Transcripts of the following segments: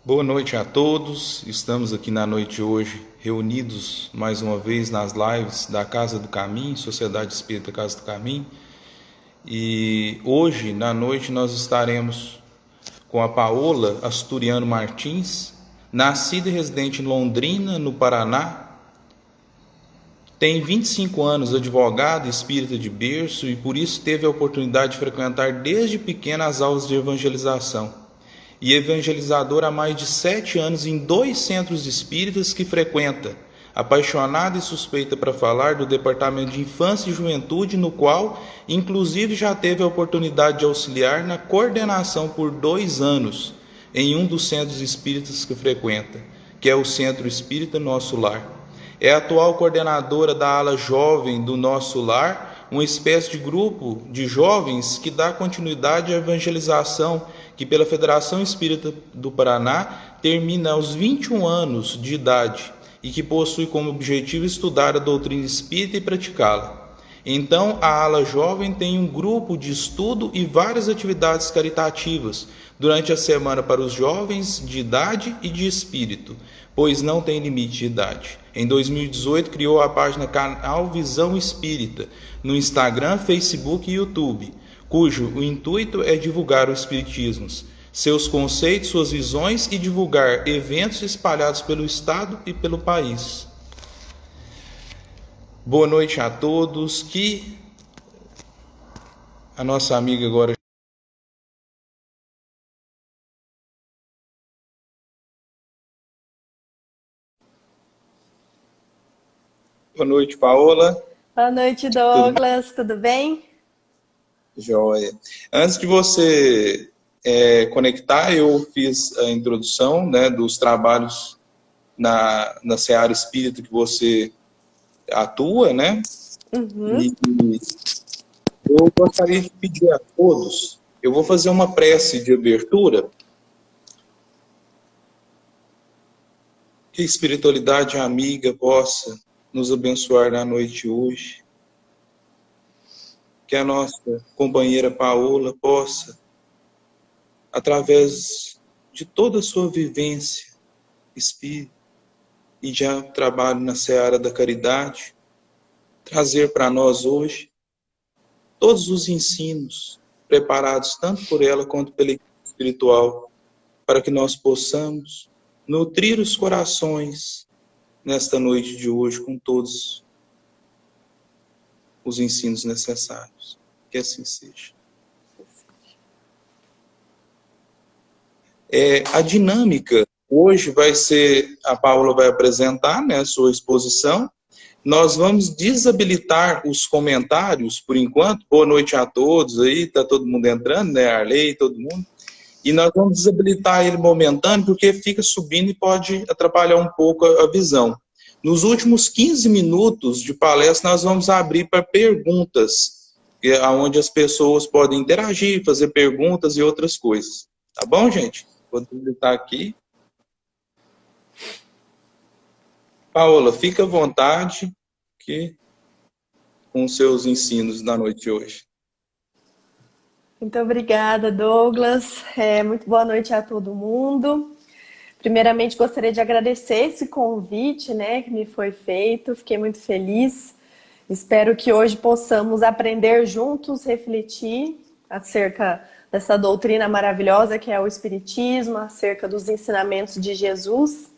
Boa noite a todos. Estamos aqui na noite de hoje reunidos mais uma vez nas lives da Casa do Caminho, Sociedade Espírita Casa do Caminho. E hoje, na noite, nós estaremos com a Paola Asturiano Martins, nascida e residente em Londrina, no Paraná. Tem 25 anos, advogada, espírita de berço e por isso teve a oportunidade de frequentar desde pequena as aulas de evangelização. E evangelizadora há mais de 7 anos em 2 centros espíritas que frequenta, apaixonada e suspeita para falar do Departamento de Infância e Juventude, no qual, inclusive, já teve a oportunidade de auxiliar na coordenação por 2 anos em um dos centros espíritas que frequenta, que é o Centro Espírita Nosso Lar. É a atual coordenadora da ala jovem do Nosso Lar, uma espécie de grupo de jovens que dá continuidade à evangelização, que pela Federação Espírita do Paraná termina aos 21 anos de idade e que possui como objetivo estudar a doutrina espírita e praticá-la. Então, a ala jovem tem um grupo de estudo e várias atividades caritativas durante a semana para os jovens de idade e de espírito, pois não tem limite de idade. Em 2018, criou a página Canal Visão Espírita no Instagram, Facebook e YouTube, cujo o intuito é divulgar o espiritismo, seus conceitos, suas visões e divulgar eventos espalhados pelo Estado e pelo país. Boa noite a todos, que a nossa amiga agora... Boa noite, Paola. Boa noite, Tudo Douglas. Tudo bem? jóia. Antes de você conectar, eu fiz a introdução, né, dos trabalhos na seara espírita que você atua, né? E eu gostaria de pedir a todos, eu vou fazer uma prece de abertura, que a espiritualidade amiga possa nos abençoar na noite de hoje, que a nossa companheira Paola possa, através de toda a sua vivência espírita e já trabalho na seara da caridade, trazer para nós hoje todos os ensinos preparados tanto por ela quanto pela equipe espiritual, para que nós possamos nutrir os corações nesta noite de hoje com todos os ensinos necessários. Que assim seja. A dinâmica hoje vai ser, a Paula vai apresentar, né, a sua exposição. Nós vamos desabilitar os comentários, por enquanto. Boa noite a todos aí, está todo mundo entrando, né, Arley, todo mundo. E nós vamos desabilitar ele momentâneo, porque fica subindo e pode atrapalhar um pouco a visão. Nos últimos 15 minutos de palestra, nós vamos abrir para perguntas, onde as pessoas podem interagir, fazer perguntas e outras coisas. Tá bom, gente? Vou desabilitar aqui. Paola, fica à vontade com seus ensinos na noite de hoje. Muito obrigada, Douglas. Muito boa noite a todo mundo. Primeiramente, gostaria de agradecer esse convite, né, que me foi feito. Fiquei muito feliz. Espero que hoje possamos aprender juntos, refletir acerca dessa doutrina maravilhosa que é o Espiritismo, acerca dos ensinamentos de Jesus.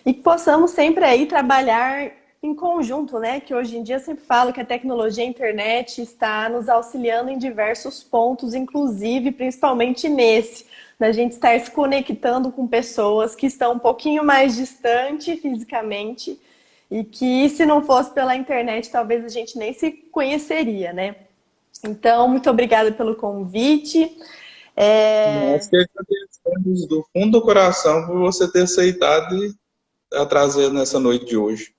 E que possamos sempre aí trabalhar em conjunto, né? Que hoje em dia eu sempre falo que a tecnologia e a internet está nos auxiliando em diversos pontos, inclusive, principalmente nesse, da gente estar se conectando com pessoas que estão um pouquinho mais distante fisicamente e que, se não fosse pela internet, talvez a gente nem se conheceria, né? Então, muito obrigada pelo convite. Nós que agradecemos do fundo do coração por você ter aceitado e trazer nessa noite de hoje.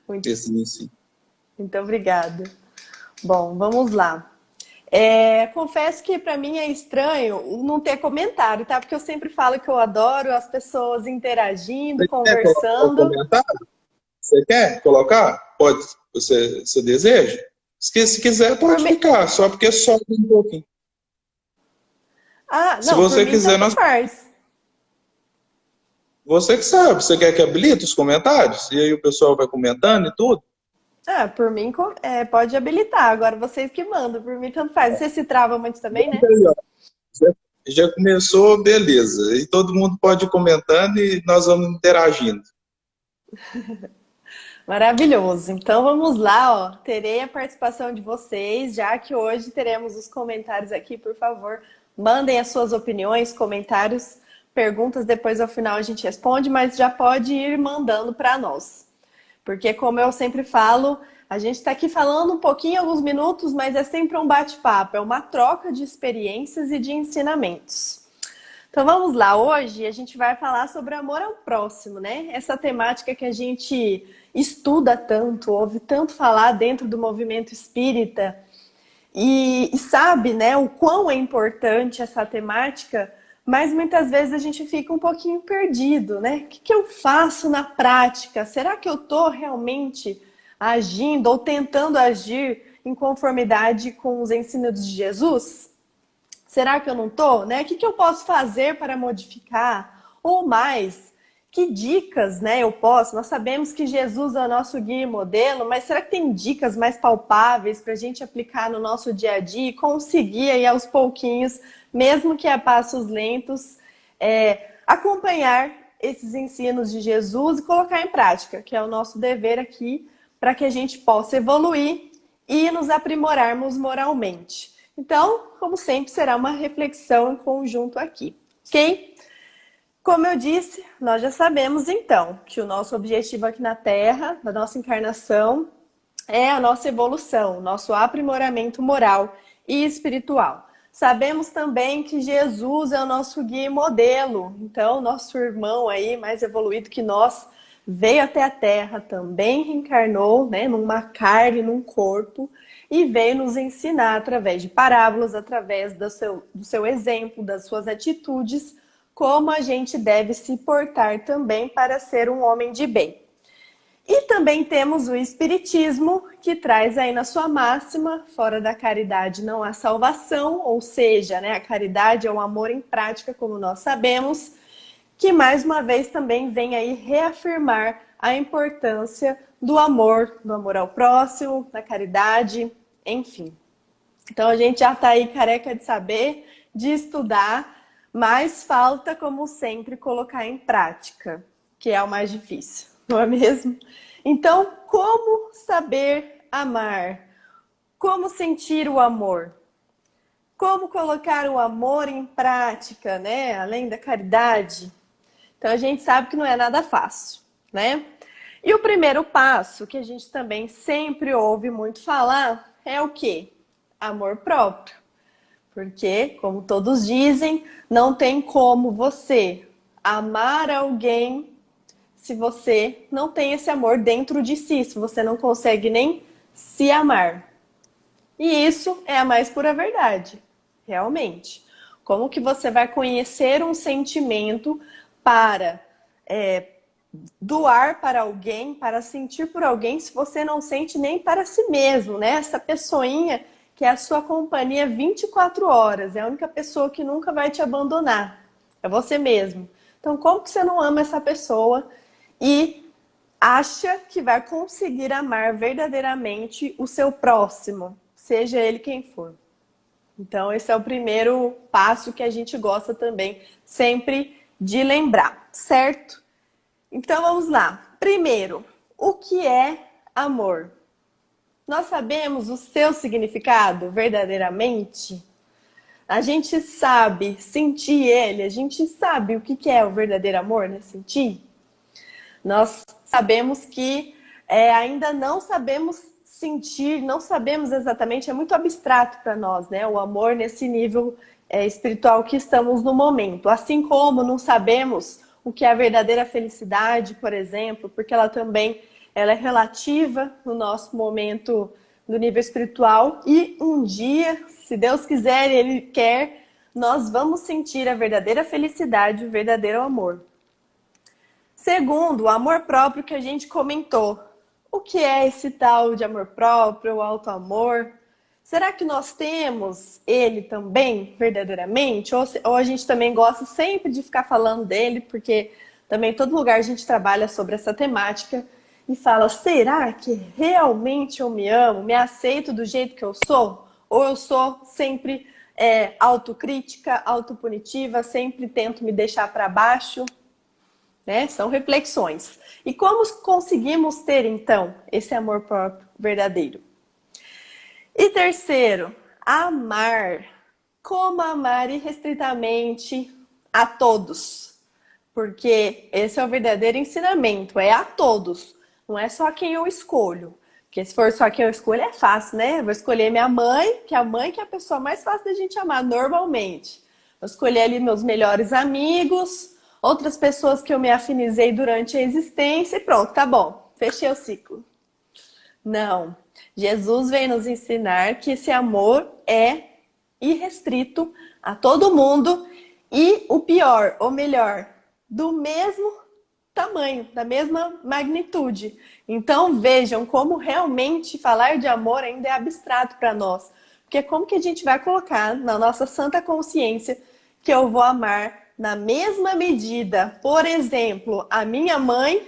Muito obrigada. Bom, vamos lá. Confesso que para mim é estranho não ter comentário, tá? Porque eu sempre falo que eu adoro as pessoas interagindo, Você conversando. Você quer colocar? Pode, você deseja? Se quiser, pode ficar, só porque sobe um pouquinho. Ah, Se não, você por mim quiser, tanto faz. Você que sabe, você quer que habilite os comentários? E aí o pessoal vai comentando e tudo? Ah, por mim, pode habilitar. Agora vocês que mandam, por mim tanto faz. Você se trava muito também, né? Aí, ó, já, já começou, beleza. E todo mundo pode ir comentando e nós vamos interagindo. Maravilhoso. Então vamos lá, ó. Terei a participação de vocês, já que hoje teremos os comentários aqui, por favor, mandem as suas opiniões, comentários, perguntas, depois ao final a gente responde, mas já pode ir mandando para nós. Porque como eu sempre falo, a gente está aqui falando um pouquinho, alguns minutos, mas é sempre um bate-papo, é uma troca de experiências e de ensinamentos. Então vamos lá, hoje a gente vai falar sobre amor ao próximo, né? Essa temática que a gente estuda tanto, ouve tanto falar dentro do movimento espírita e sabe, né, o quão é importante essa temática, mas muitas vezes a gente fica um pouquinho perdido, né? O que eu faço na prática? Será que eu estou realmente agindo ou tentando agir em conformidade com os ensinos de Jesus? Será que eu não tô, né? O que eu posso fazer para modificar? Ou mais, que dicas, né, eu posso? Nós sabemos que Jesus é o nosso guia e modelo, mas será que tem dicas mais palpáveis para a gente aplicar no nosso dia a dia e conseguir aí aos pouquinhos, mesmo que a passos lentos, acompanhar esses ensinos de Jesus e colocar em prática, que é o nosso dever aqui, para que a gente possa evoluir e nos aprimorarmos moralmente. Então, como sempre, será uma reflexão em conjunto aqui, ok? Como eu disse, nós já sabemos então que o nosso objetivo aqui na Terra, da nossa encarnação, é a nossa evolução, nosso aprimoramento moral e espiritual. Sabemos também que Jesus é o nosso guia e modelo, então nosso irmão aí, mais evoluído que nós, veio até a Terra, também reencarnou, né, numa carne, num corpo, e veio nos ensinar através de parábolas, através do seu exemplo, das suas atitudes, como a gente deve se portar também para ser um homem de bem. E também temos o Espiritismo, que traz aí na sua máxima, fora da caridade não há salvação, ou seja, né, a caridade é o amor em prática, como nós sabemos, que mais uma vez também vem aí reafirmar a importância do amor ao próximo, da caridade, enfim. Então a gente já está aí careca de saber, de estudar, mas falta, como sempre, colocar em prática, que é o mais difícil, não é mesmo? Então, como saber amar? Como sentir o amor? Como colocar o amor em prática, né? Além da caridade. Então a gente sabe que não é nada fácil, né? E o primeiro passo, que a gente também sempre ouve muito falar, é o quê? Amor próprio. Porque, como todos dizem, não tem como você amar alguém se você não tem esse amor dentro de si, se você não consegue nem se amar. E isso é a mais pura verdade, realmente. Como que você vai conhecer um sentimento para doar para alguém, para sentir por alguém, se você não sente nem para si mesmo, né? Essa pessoinha que é a sua companhia 24 horas, é a única pessoa que nunca vai te abandonar, é você mesmo. Então, como que você não ama essa pessoa e acha que vai conseguir amar verdadeiramente o seu próximo, seja ele quem for? Então, esse é o primeiro passo que a gente gosta também sempre de lembrar, certo? Então vamos lá. Primeiro, o que é amor? Nós sabemos o seu significado verdadeiramente? A gente sabe sentir ele? A gente sabe o que é o verdadeiro amor, né? Sentir? Nós sabemos que ainda não sabemos sentir, não sabemos exatamente, é muito abstrato para nós, né? O amor nesse nível espiritual que estamos no momento. Assim como não sabemos o que é a verdadeira felicidade, por exemplo, porque ela é relativa no nosso momento do nível espiritual e um dia, se Deus quiser e Ele quer, nós vamos sentir a verdadeira felicidade, o verdadeiro amor. Segundo, o amor próprio que a gente comentou. O que é esse tal de amor próprio, o auto-amor? Será que nós temos ele também, verdadeiramente? Ou a gente também gosta sempre de ficar falando dele, porque Também em todo lugar a gente trabalha sobre essa temática e fala, será que realmente eu me amo? Me aceito do jeito que eu sou? Ou eu sou sempre autocrítica, autopunitiva, sempre tento me deixar para baixo? Né? São reflexões. E como conseguimos ter, então, esse amor próprio verdadeiro? E terceiro, amar. Como amar irrestritamente a todos? Porque esse é o verdadeiro ensinamento, é a todos. Não é só quem eu escolho. Porque se for só quem eu escolho é fácil, né? Eu vou escolher minha mãe, que é a pessoa mais fácil da gente amar normalmente. Vou escolher ali meus melhores amigos, outras pessoas que eu me afinizei durante a existência e pronto, tá bom. Fechei o ciclo. Não. Jesus vem nos ensinar que esse amor é irrestrito a todo mundo e o pior, ou melhor, do mesmo tamanho, da mesma magnitude. Então vejam como realmente falar de amor ainda é abstrato para nós. Porque como que a gente vai colocar na nossa santa consciência que eu vou amar na mesma medida, por exemplo, a minha mãe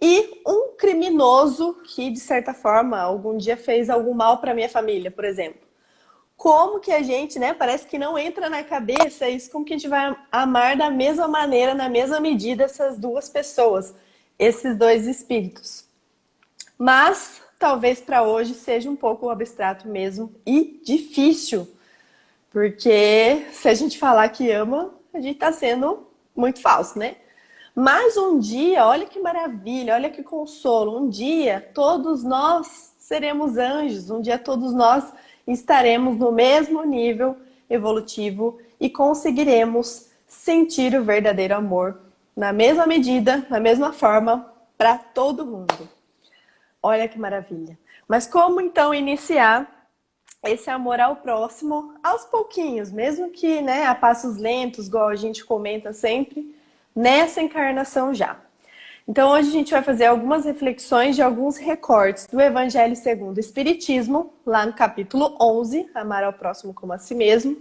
e um criminoso que, de certa forma, algum dia fez algum mal para minha família, por exemplo. Como que a gente, né, parece que não entra na cabeça isso, como que a gente vai amar da mesma maneira, na mesma medida, essas duas pessoas, esses dois espíritos. Mas, talvez para hoje seja um pouco abstrato mesmo e difícil, porque se a gente falar que ama, a gente está sendo muito falso, né? Mas um dia, olha que maravilha, olha que consolo, um dia todos nós seremos anjos, um dia todos nós estaremos no mesmo nível evolutivo e conseguiremos sentir o verdadeiro amor na mesma medida, na mesma forma, para todo mundo. Olha que maravilha. Mas como então iniciar esse amor ao próximo aos pouquinhos, mesmo que, né, a passos lentos, igual a gente comenta sempre, nessa encarnação já. Então hoje a gente vai fazer algumas reflexões de alguns recortes do Evangelho segundo o Espiritismo, lá no capítulo 11, Amar ao Próximo como a Si Mesmo,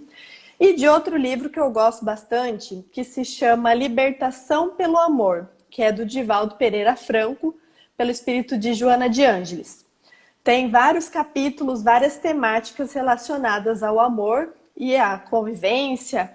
e de outro livro que eu gosto bastante, que se chama Libertação pelo Amor, que é do Divaldo Pereira Franco, pelo espírito de Joana de Ângeles. Tem vários capítulos, várias temáticas relacionadas ao amor e à convivência,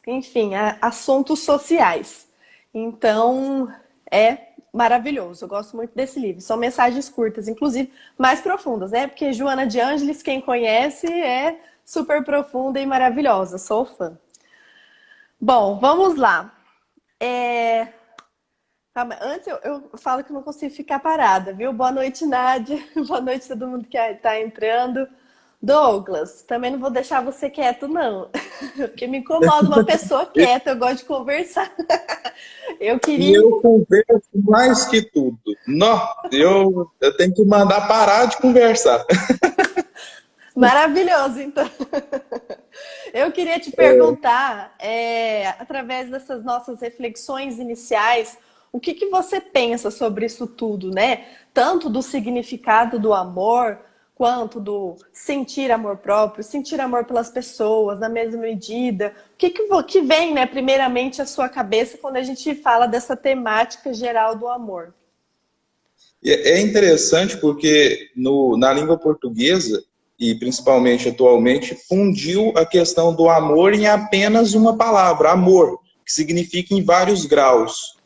enfim, assuntos sociais. Então, é maravilhoso. Eu gosto muito desse livro. São mensagens curtas, inclusive mais profundas, né? Porque Joana de Ângeles, quem conhece, é super profunda e maravilhosa. Sou fã. Bom, vamos lá. Antes eu falo que não consigo ficar parada, viu? Boa noite, Nádia. Boa noite a todo mundo que está entrando. Douglas, também não vou deixar você quieto, não. Porque me incomoda uma pessoa quieta, eu gosto de conversar. Eu converso mais que tudo. Não, eu tenho que mandar parar de conversar. Maravilhoso, então. Eu queria te perguntar, através dessas nossas reflexões iniciais, o que você pensa sobre isso tudo, né? Tanto do significado do amor, quanto do sentir amor próprio, sentir amor pelas pessoas, na mesma medida. O que vem, né, primeiramente, à sua cabeça quando a gente fala dessa temática geral do amor? É interessante porque na língua portuguesa, e principalmente atualmente, fundiu a questão do amor em apenas uma palavra, amor, que significa em vários graus.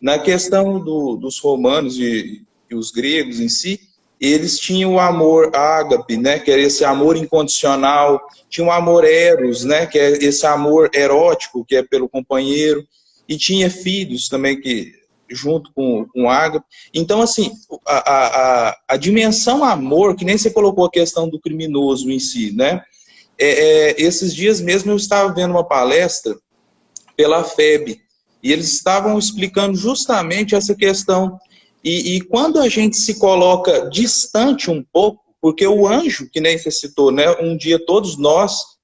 Na questão dos romanos e os gregos em si, eles tinham o amor ágape, né, que era esse amor incondicional, tinha o amor eros, né, que é esse amor erótico, que é pelo companheiro, e tinha filhos também, que junto com ágape. Então, assim, a dimensão amor, que nem você colocou a questão do criminoso em si, né, esses dias mesmo eu estava vendo uma palestra pela FEB, e eles estavam explicando justamente essa questão. E quando a gente se coloca distante um pouco, porque o anjo, que nem você citou, né, um dia todos nós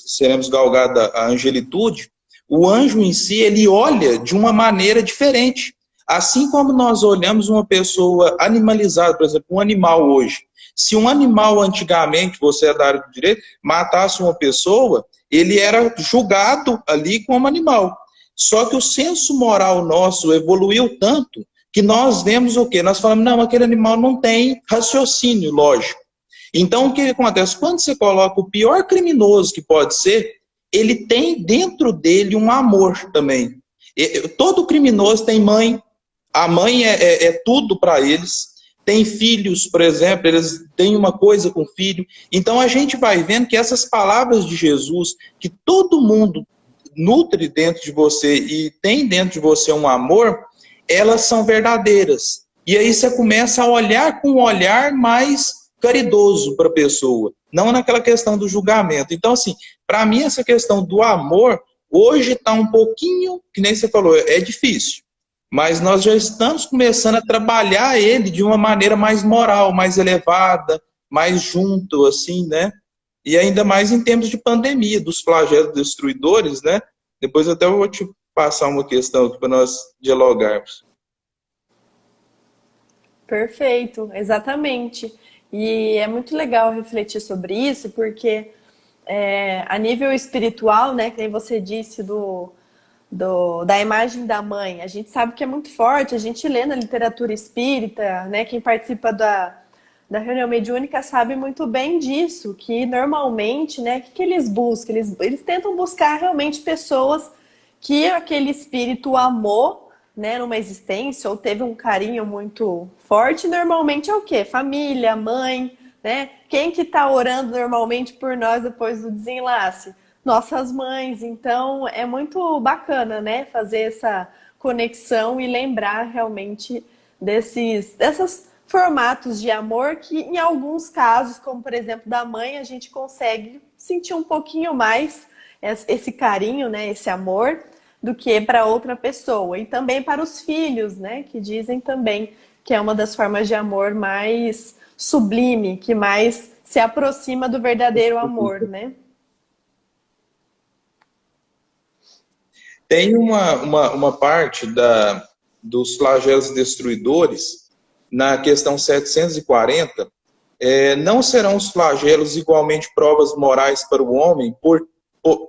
seremos galgados a angelitude, o anjo em si, ele olha de uma maneira diferente. Assim como nós olhamos uma pessoa animalizada, por exemplo, um animal hoje. Se um animal antigamente, você é da área do direito, matasse uma pessoa, ele era julgado ali como animal. Só que o senso moral nosso evoluiu tanto que nós vemos o quê? Nós falamos, não, aquele animal não tem raciocínio lógico. Então, o que acontece? Quando você coloca o pior criminoso que pode ser, ele tem dentro dele um amor também. Todo criminoso tem mãe, a mãe é tudo para eles. Tem filhos, por exemplo, eles têm uma coisa com o filho. Então, a gente vai vendo que essas palavras de Jesus, que todo mundo nutre dentro de você e tem dentro de você um amor, elas são verdadeiras. E aí você começa a olhar com um olhar mais caridoso para a pessoa, não naquela questão do julgamento. Então, assim, para mim, essa questão do amor, hoje está um pouquinho, que nem você falou, é difícil. Mas nós já estamos começando a trabalhar ele de uma maneira mais moral, mais elevada, mais junto, assim, né? E ainda mais em tempos de pandemia, dos flagelos destruidores, né? Depois até eu vou te passar uma questão aqui para nós dialogarmos. Perfeito, exatamente. E é muito legal refletir sobre isso, porque a nível espiritual, né, que nem você disse da imagem da mãe, a gente sabe que é muito forte, a gente lê na literatura espírita, né, quem participa da reunião mediúnica sabe muito bem disso, que normalmente, né, o que eles buscam? Eles tentam buscar realmente pessoas que aquele espírito amou, né, numa existência, ou teve um carinho muito forte. Normalmente é o quê? Família, mãe, né? Quem que tá orando normalmente por nós depois do desenlace? Nossas mães. Então é muito bacana, né, fazer essa conexão e lembrar realmente desses formatos de amor que, em alguns casos, como por exemplo da mãe, a gente consegue sentir um pouquinho mais esse carinho, né, esse amor, do que para outra pessoa. E também para os filhos, né, que dizem também que é uma das formas de amor mais sublime, que mais se aproxima do verdadeiro amor, né? Tem uma parte dos flagelos destruidores, na questão 740, não serão os flagelos igualmente provas morais para o homem,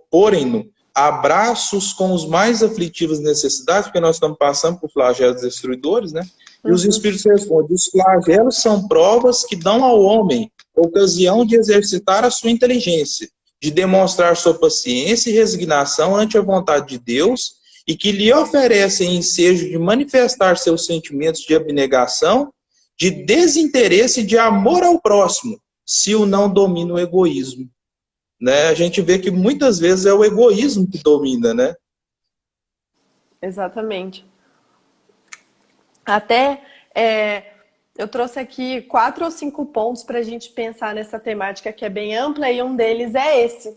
porém-no abraços com os mais aflitivos necessidades, porque nós estamos passando por flagelos destruidores, né? E os espíritos respondem, os flagelos são provas que dão ao homem ocasião de exercitar a sua inteligência, de demonstrar sua paciência e resignação ante a vontade de Deus, e que lhe oferecem ensejo de manifestar seus sentimentos de abnegação, de desinteresse e de amor ao próximo, se o não domina o egoísmo. Né? A gente vê que muitas vezes é o egoísmo que domina, né? Exatamente. Até eu trouxe aqui 4 ou 5 pontos para a gente pensar nessa temática que é bem ampla, e um deles é esse,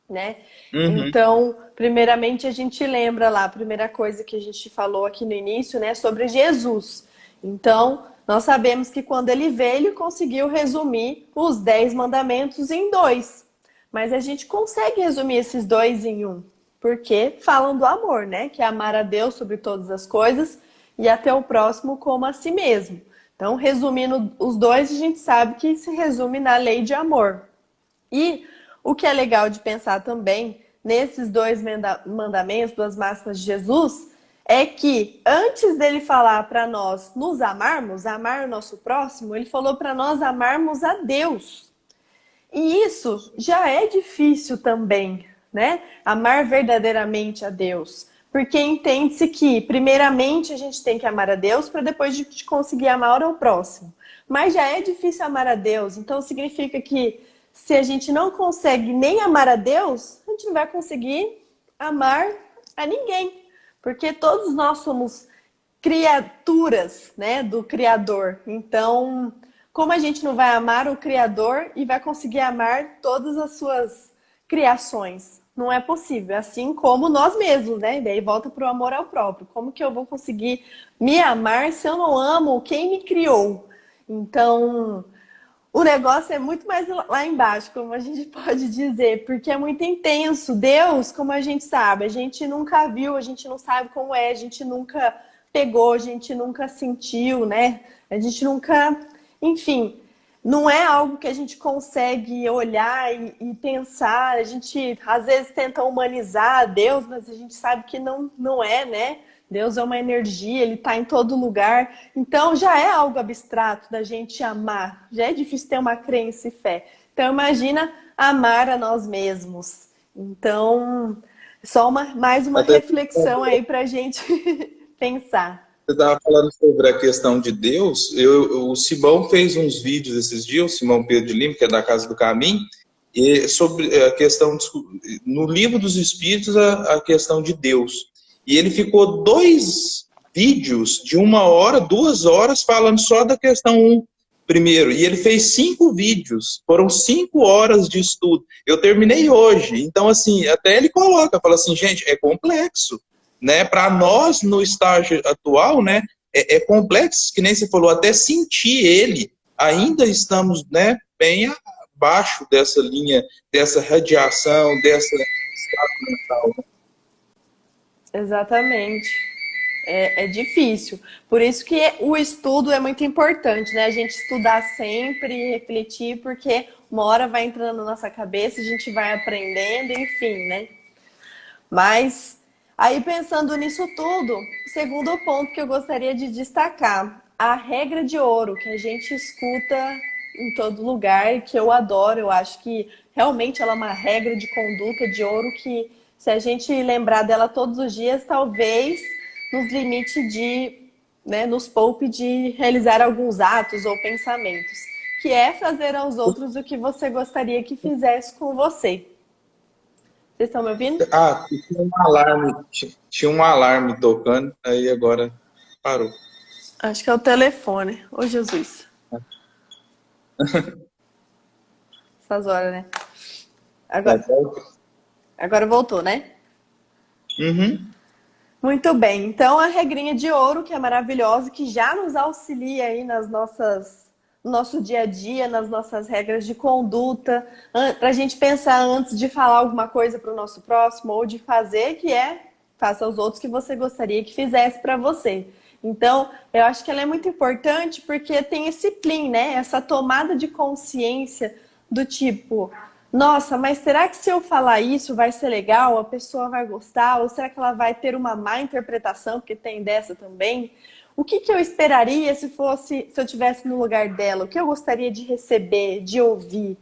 né? Uhum. Então, primeiramente a gente lembra lá, a primeira coisa que a gente falou aqui no início, né, sobre Jesus. Então, nós sabemos que quando ele veio, ele conseguiu resumir os 10 mandamentos em 2. Mas a gente consegue resumir esses 2 em 1, porque falam do amor, né? Que é amar a Deus sobre todas as coisas e até o próximo como a si mesmo. Então, resumindo os 2, a gente sabe que se resume na lei de amor. E o que é legal de pensar também nesses 2 mandamentos, 2 máximas de Jesus, é que antes dele falar para nós nos amarmos, amar o nosso próximo, ele falou para nós amarmos a Deus. E isso já é difícil também, né? Amar verdadeiramente a Deus. Porque entende-se que, primeiramente, a gente tem que amar a Deus para depois de conseguir amar ao próximo. Mas já é difícil amar a Deus, então significa que se a gente não consegue nem amar a Deus, a gente não vai conseguir amar a ninguém. Porque todos nós somos criaturas, né, do Criador. Então, como a gente não vai amar o Criador e vai conseguir amar todas as suas criações? Não é possível, assim como nós mesmos, né? Daí volta para o amor ao próprio. Como que eu vou conseguir me amar se eu não amo quem me criou? Então, o negócio é muito mais lá embaixo, como a gente pode dizer, porque é muito intenso. Deus, como a gente sabe, a gente nunca viu, a gente não sabe como é, a gente nunca pegou, a gente nunca sentiu, né? A gente nunca... Enfim, não é algo que a gente consegue olhar e pensar. A gente às vezes tenta humanizar Deus, mas a gente sabe que não é, né? Deus é uma energia, ele está em todo lugar. Então já é algo abstrato da gente amar. Já é difícil ter uma crença e fé. Então imagina amar a nós mesmos. Então, só mais uma Até reflexão aí para a gente pensar. você estava falando sobre a questão de Deus. O Simão fez uns vídeos esses dias, o Simão Pedro de Lima, que é da Casa do Caminho, e sobre a questão, no Livro dos Espíritos, a questão de Deus. E ele ficou 2 vídeos de 1 hora, 2 horas, falando só da questão 1 primeiro. E ele fez 5 vídeos, foram 5 horas de estudo. Eu terminei hoje. Então, assim, até ele coloca, fala assim, gente, é complexo, né? Para nós, no estágio atual, né, é complexo, que nem você falou, até sentir ele, ainda estamos, né, bem abaixo dessa linha, dessa radiação, dessa estado mental. Exatamente. É difícil. Por isso que o estudo é muito importante, né? A gente estudar sempre, refletir, porque uma hora vai entrando na nossa cabeça, a gente vai aprendendo, enfim, né? Mas aí pensando nisso tudo, segundo ponto que eu gostaria de destacar, a regra de ouro que a gente escuta em todo lugar e que eu adoro, eu acho que realmente ela é uma regra de conduta de ouro que se a gente lembrar dela todos os dias, talvez nos limite de, né, nos poupe de realizar alguns atos ou pensamentos, que é fazer aos outros o que você gostaria que fizesse com você. Vocês estão me ouvindo? Ah, tinha um alarme tocando, aí agora parou. Acho que é o telefone. Ô, Jesus. Essas horas, né? Tá Agora, certo? agora voltou, né? Uhum. Muito bem. Então, a regrinha de ouro, que é maravilhosa, que já nos auxilia aí no nosso dia a dia, nas nossas regras de conduta, para a gente pensar antes de falar alguma coisa para o nosso próximo ou de fazer, que é faça aos outros que você gostaria que fizesse para você. Então, eu acho que ela é muito importante porque tem esse plim, né? Essa tomada de consciência do tipo, nossa, mas será que se eu falar isso vai ser legal? A pessoa vai gostar? Ou será que ela vai ter uma má interpretação? Porque tem dessa também. O que que eu esperaria se eu tivesse no lugar dela? O que eu gostaria de receber, de ouvir?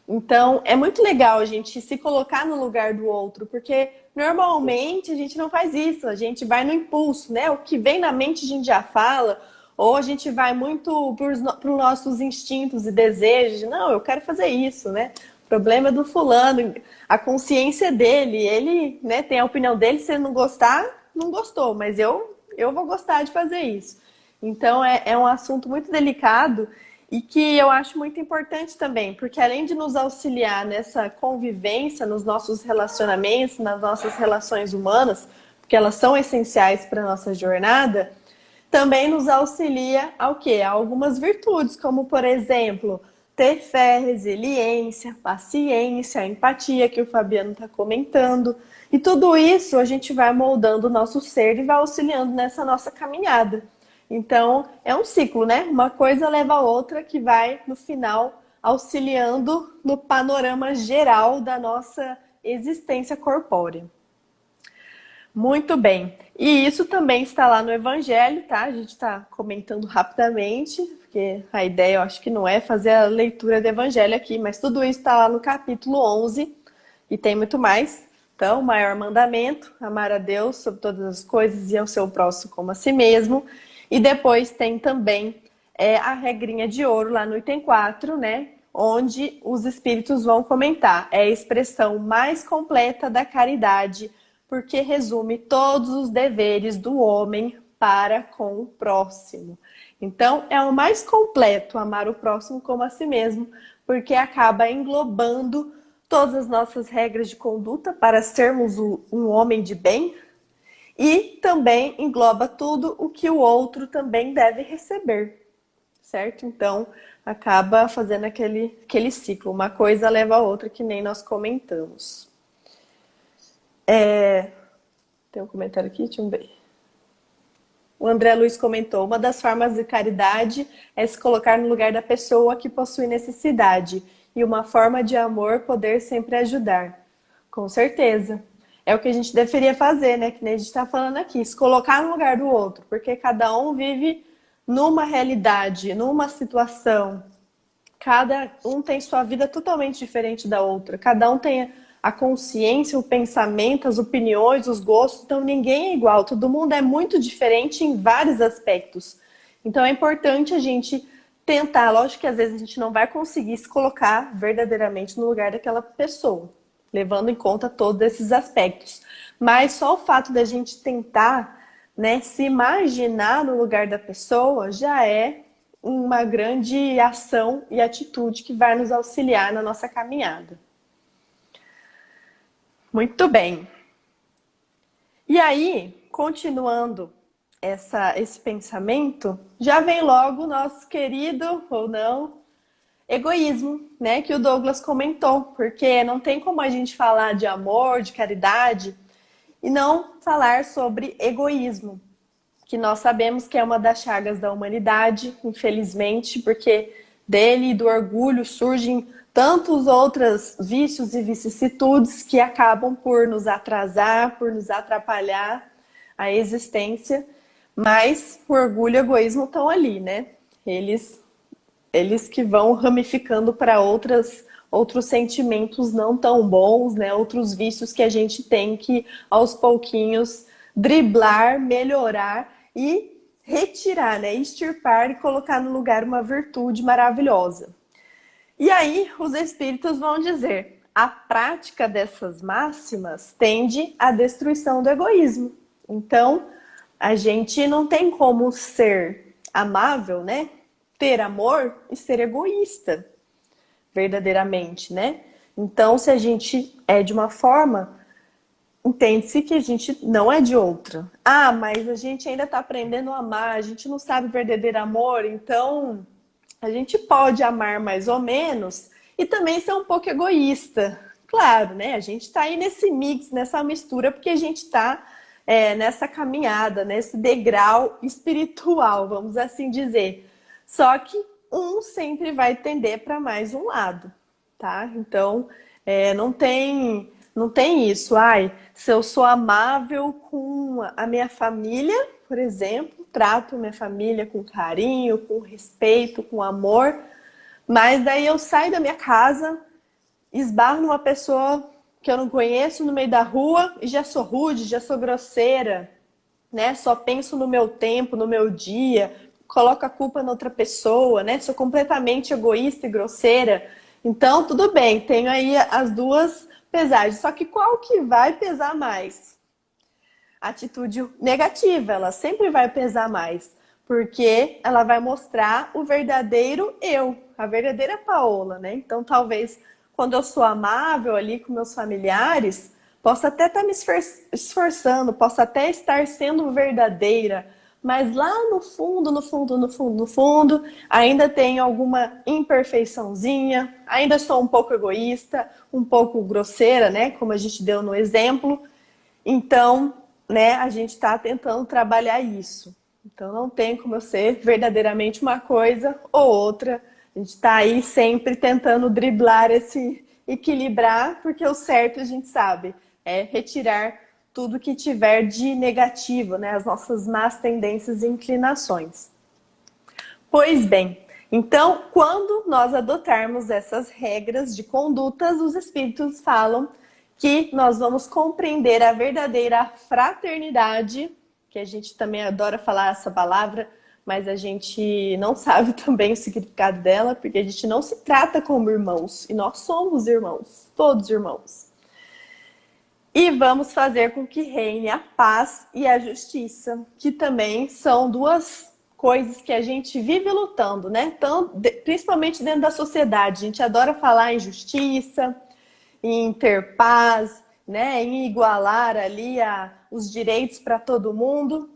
Então, é muito legal a gente se colocar no lugar do outro, porque normalmente a gente não faz isso, a gente vai no impulso, né? O que vem na mente a gente já fala, ou a gente vai muito para os nossos instintos e desejos, de, não, eu quero fazer isso, né? O problema é do fulano, a consciência dele, ele, né, tem a opinião dele, se ele não gostar, não gostou, mas eu vou gostar de fazer isso. Então é um assunto muito delicado e que eu acho muito importante também, porque além de nos auxiliar nessa convivência, nos nossos relacionamentos, nas nossas relações humanas, porque elas são essenciais para a nossa jornada, também nos auxilia ao quê? A algumas virtudes, como por exemplo, ter fé, resiliência, paciência, empatia, que o Fabiano está comentando. E tudo isso a gente vai moldando o nosso ser e vai auxiliando nessa nossa caminhada. Então, é um ciclo, né? Uma coisa leva a outra que vai, no final, auxiliando no panorama geral da nossa existência corpórea. Muito bem. E isso também está lá no Evangelho, tá? A gente está comentando rapidamente, porque a ideia eu acho que não é fazer a leitura do Evangelho aqui, mas tudo isso está lá no capítulo 11 e tem muito mais. Então, o maior mandamento, amar a Deus sobre todas as coisas e ao seu próximo como a si mesmo. E depois tem também a regrinha de ouro lá no item 4, né? Onde os espíritos vão comentar. É a expressão mais completa da caridade, porque resume todos os deveres do homem para com o próximo. Então, é o mais completo, amar o próximo como a si mesmo, porque acaba englobando todas as nossas regras de conduta para sermos um homem de bem e também engloba tudo o que o outro também deve receber, certo? Então, acaba fazendo aquele ciclo, uma coisa leva a outra, que nem nós comentamos. Tem um comentário aqui, deixa eu ver. o André Luiz comentou, uma das formas de caridade é se colocar no lugar da pessoa que possui necessidade. E uma forma de amor poder sempre ajudar. Com certeza. É o que a gente deveria fazer, né? Que nem a gente está falando aqui, se colocar no lugar do outro, porque cada um vive numa realidade, numa situação. Cada um tem sua vida totalmente diferente da outra. Cada um tem a consciência, o pensamento, as opiniões, os gostos. Então ninguém é igual. Todo mundo é muito diferente em vários aspectos. Então é importante a gente tentar. Lógico que às vezes a gente não vai conseguir se colocar verdadeiramente no lugar daquela pessoa, levando em conta todos esses aspectos. Mas só o fato da gente tentar, né, se imaginar no lugar da pessoa já é uma grande ação e atitude que vai nos auxiliar na nossa caminhada. Muito bem. E aí, continuando esse pensamento, já vem logo o nosso querido, ou não, egoísmo, né? Que o Douglas comentou, porque não tem como a gente falar de amor, de caridade, e não falar sobre egoísmo, que nós sabemos que é uma das chagas da humanidade, infelizmente, porque dele e do orgulho surgem tantos outros vícios e vicissitudes que acabam por nos atrasar, por nos atrapalhar a existência, mas o orgulho e o egoísmo estão ali, né? Eles que vão ramificando para outros sentimentos não tão bons, né? Outros vícios que a gente tem que, aos pouquinhos, driblar, melhorar e retirar, né? Extirpar e colocar no lugar uma virtude maravilhosa. E aí, os espíritos vão dizer, a prática dessas máximas tende à destruição do egoísmo. Então, a gente não tem como ser amável, né? Ter amor e ser egoísta, verdadeiramente, né? Então, se a gente é de uma forma, entende-se que a gente não é de outra. Ah, mas a gente ainda está aprendendo a amar, a gente não sabe verdadeiro amor, então a gente pode amar mais ou menos e também ser um pouco egoísta. Claro, né? A gente está aí nesse mix, nessa mistura, porque a gente está nessa caminhada, nesse degrau espiritual, vamos assim dizer. Só que um sempre vai tender para mais um lado, tá? Então, não tem isso. Ai, se eu sou amável com a minha família, por exemplo, trato minha família com carinho, com respeito, com amor, mas daí eu saio da minha casa, esbarro numa pessoa que eu não conheço no meio da rua e já sou rude, já sou grosseira, né? Só penso no meu tempo, no meu dia, coloco a culpa na outra pessoa, né? Sou completamente egoísta e grosseira. Então, tudo bem, tenho aí as duas pesagens. Só que qual que vai pesar mais? A atitude negativa, ela sempre vai pesar mais, porque ela vai mostrar o verdadeiro eu, a verdadeira Paola, né? Então, talvez, quando eu sou amável ali com meus familiares, posso até estar me esforçando, posso até estar sendo verdadeira, mas lá no fundo, no fundo, no fundo, no fundo, ainda tenho alguma imperfeiçãozinha, ainda sou um pouco egoísta, um pouco grosseira, né? Como a gente deu no exemplo. Então, né, a gente está tentando trabalhar isso. Então, não tem como eu ser verdadeiramente uma coisa ou outra. A gente está aí sempre tentando driblar equilibrar, porque o certo a gente sabe é retirar tudo que tiver de negativo, né, as nossas más tendências e inclinações. Pois bem, então, quando nós adotarmos essas regras de condutas, os espíritos falam que nós vamos compreender a verdadeira fraternidade, que a gente também adora falar essa palavra, mas a gente não sabe também o significado dela, porque a gente não se trata como irmãos, e nós somos irmãos, todos irmãos. E vamos fazer com que reine a paz e a justiça, que também são duas coisas que a gente vive lutando, né? Então, principalmente dentro da sociedade, a gente adora falar em justiça, em ter paz, né, em igualar ali os direitos para todo mundo.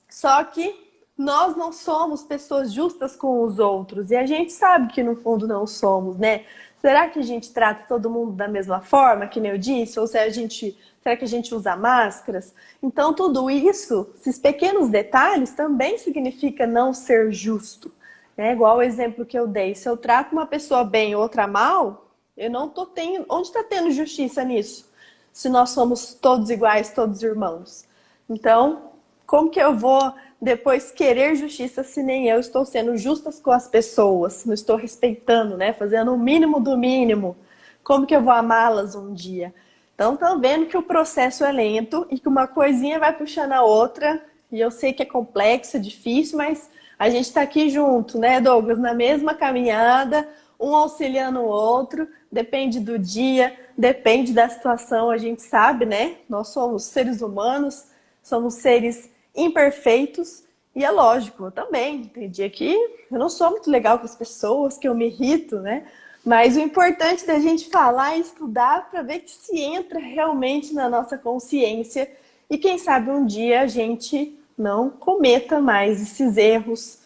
Só que nós não somos pessoas justas com os outros e a gente sabe que no fundo não somos, né? Será que a gente trata todo mundo da mesma forma, que nem eu disse? Ou será que a gente usa máscaras? Então, tudo isso, esses pequenos detalhes, também significa não ser justo. Né? Igual o exemplo que eu dei. Se eu trato uma pessoa bem e outra mal, eu não tô tendo... Onde está tendo justiça nisso? Se nós somos todos iguais, todos irmãos. Então, como que eu vou depois querer justiça se nem eu estou sendo justa com as pessoas? Não estou respeitando, né? Fazendo o mínimo do mínimo. Como que eu vou amá-las um dia? Então, estão vendo que o processo é lento e que uma coisinha vai puxando a outra. E eu sei que é complexo, é difícil, mas a gente está aqui junto, né, Douglas? Na mesma caminhada, um auxiliando o outro. Depende do dia, depende da situação, a gente sabe, né? Nós somos seres humanos, somos seres imperfeitos e é lógico, eu também. Tem dia que eu não sou muito legal com as pessoas, que eu me irrito, né? Mas o importante da gente falar e estudar para ver que se entra realmente na nossa consciência e quem sabe um dia a gente não cometa mais esses erros,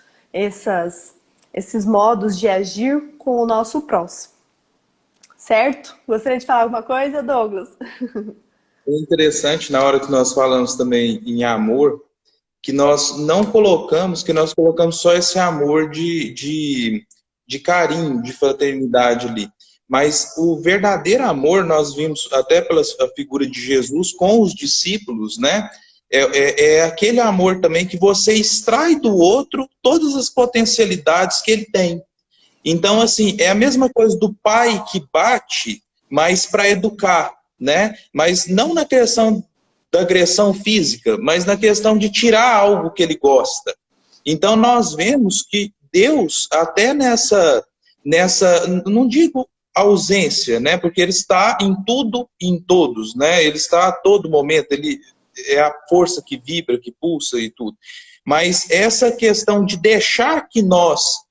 esses modos de agir com o nosso próximo. Certo? Gostaria de falar alguma coisa, Douglas? É interessante, na hora que nós falamos também em amor, que nós não colocamos, que nós colocamos só esse amor de carinho, de fraternidade ali. Mas o verdadeiro amor, nós vimos até pela figura de Jesus com os discípulos, né? É aquele amor também que você extrai do outro todas as potencialidades que ele tem. Então, assim, é a mesma coisa do pai que bate, mas para educar, né? Mas não na questão da agressão física, mas na questão de tirar algo que ele gosta. Então, nós vemos que Deus, até nessa não digo ausência, né? Porque ele está em tudo e em todos, né? Ele está a todo momento, ele é a força que vibra, que pulsa e tudo. Mas essa questão de deixar que nós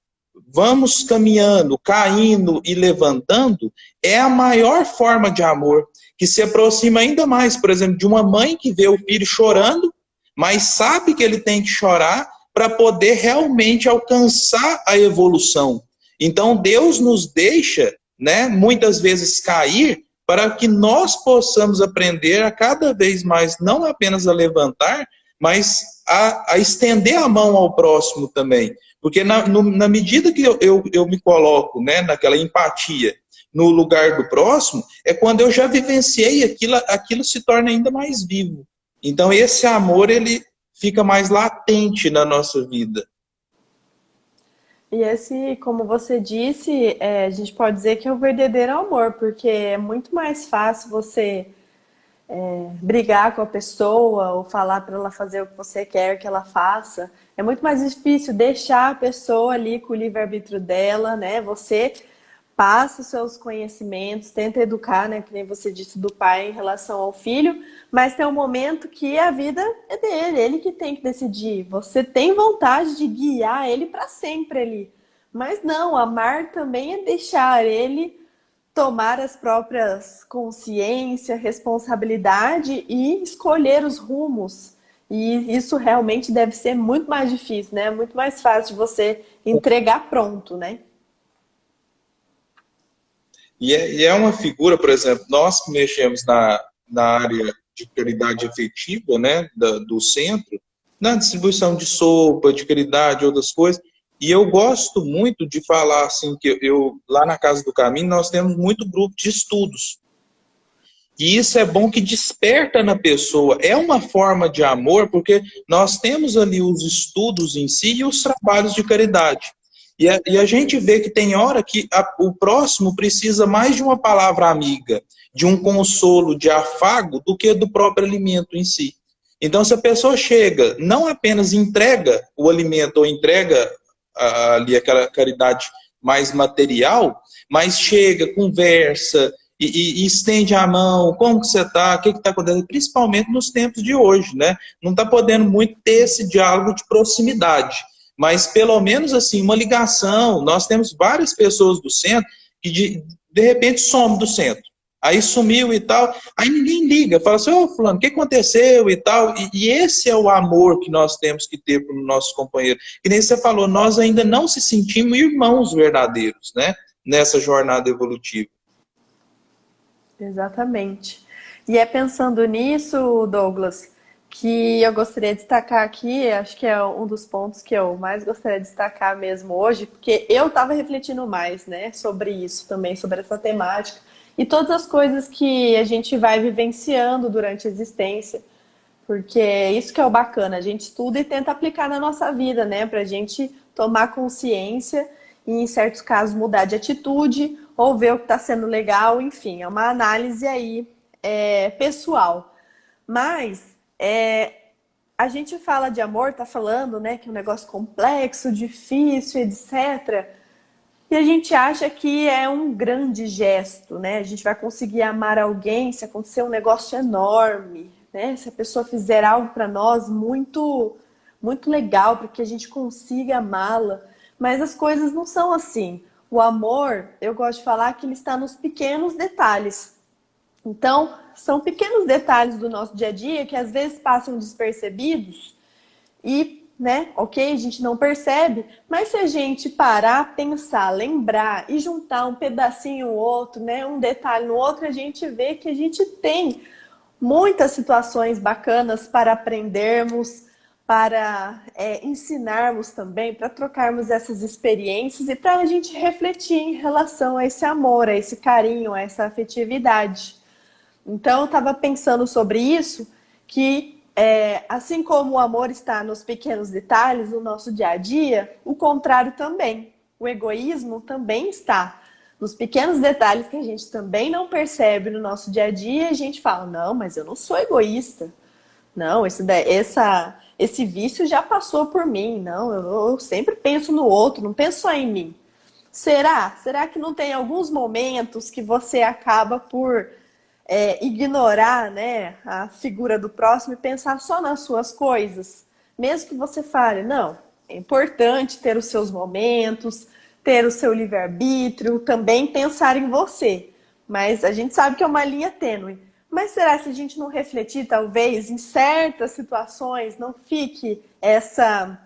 vamos caminhando, caindo e levantando, é a maior forma de amor, que se aproxima ainda mais, por exemplo, de uma mãe que vê o filho chorando, mas sabe que ele tem que chorar para poder realmente alcançar a evolução. Então, Deus nos deixa, né, muitas vezes cair, para que nós possamos aprender a cada vez mais, não apenas a levantar, mas a estender a mão ao próximo também. Porque na medida que eu me coloco, né, naquela empatia, no lugar do próximo, é quando eu já vivenciei aquilo se torna ainda mais vivo. Então esse amor, ele fica mais latente na nossa vida. E esse, como você disse, a gente pode dizer que é o verdadeiro amor, porque é muito mais fácil você brigar com a pessoa ou falar para ela fazer o que você quer que ela faça. É muito mais difícil deixar a pessoa ali com o livre-arbítrio dela, né? Você passa os seus conhecimentos, tenta educar, né? Que nem você disse do pai em relação ao filho, mas tem um momento que a vida é dele, ele que tem que decidir. Você tem vontade de guiar ele para sempre ali, mas não, amar também é deixar ele tomar as próprias consciência, responsabilidade e escolher os rumos. E isso realmente deve ser muito mais difícil, né? Muito mais fácil de você entregar pronto, né? E é uma figura, por exemplo, nós que mexemos na área de caridade efetiva, né, do centro, na distribuição de sopa, de caridade, outras coisas, e eu gosto muito de falar assim, que lá na Casa do Caminho nós temos muito grupo de estudos. E isso é bom que desperta na pessoa. É uma forma de amor, porque nós temos ali os estudos em si e os trabalhos de caridade. E a gente vê que tem hora que o próximo precisa mais de uma palavra amiga, de um consolo, de afago, do que do próprio alimento em si. Então, se a pessoa chega, não apenas entrega o alimento ou entrega ali aquela caridade mais material, mas chega, conversa e estende a mão, como que você está, o que está acontecendo, principalmente nos tempos de hoje, né? Não está podendo muito ter esse diálogo de proximidade, mas pelo menos assim, uma ligação. Nós temos várias pessoas do centro que de repente somem do centro. Aí sumiu e tal, aí ninguém liga, fala assim, ô fulano, o que aconteceu e tal, e esse é o amor que nós temos que ter para os nossos companheiros. Que nem você falou, nós ainda não se sentimos irmãos verdadeiros, né? nessa jornada evolutiva. Exatamente. E é pensando nisso, Douglas, que eu gostaria de destacar aqui, acho que é um dos pontos que eu mais gostaria de destacar mesmo hoje, porque eu estava refletindo mais, né, sobre isso também, sobre essa temática, e todas as coisas que a gente vai vivenciando durante a existência, porque é isso que é o bacana, a gente estuda e tenta aplicar na nossa vida, né, para a gente tomar consciência e, em certos casos, mudar de atitude ou ver o que está sendo legal, enfim, é uma análise aí pessoal. Mas a gente fala de amor, tá falando, né, que é um negócio complexo, difícil, etc. E a gente acha que é um grande gesto, né? A gente vai conseguir amar alguém se acontecer um negócio enorme, né? Se a pessoa fizer algo para nós muito, muito legal, para que a gente consiga amá-la. Mas as coisas não são assim. O amor, eu gosto de falar que ele está nos pequenos detalhes. Então, são pequenos detalhes do nosso dia a dia que às vezes passam despercebidos e, né, ok, a gente não percebe, mas se a gente parar, pensar, lembrar e juntar um pedacinho ou outro, né, um detalhe no outro, a gente vê que a gente tem muitas situações bacanas para aprendermos, para ensinarmos também, para trocarmos essas experiências e para a gente refletir em relação a esse amor, a esse carinho, a essa afetividade. Então, eu estava pensando sobre isso, que assim como o amor está nos pequenos detalhes do nosso dia a dia, o contrário também. O egoísmo também está nos pequenos detalhes que a gente também não percebe no nosso dia a dia. E a gente fala, não, mas eu não sou egoísta. Não, esse vício já passou por mim. Não, eu sempre penso no outro, não penso só em mim. Será? Será que não tem alguns momentos que você acaba por ignorar, né, a figura do próximo e pensar só nas suas coisas? Mesmo que você fale, não, é importante ter os seus momentos, ter o seu livre-arbítrio, também pensar em você. Mas a gente sabe que é uma linha tênue. Mas será que se a gente não refletir, talvez, em certas situações, não fique essa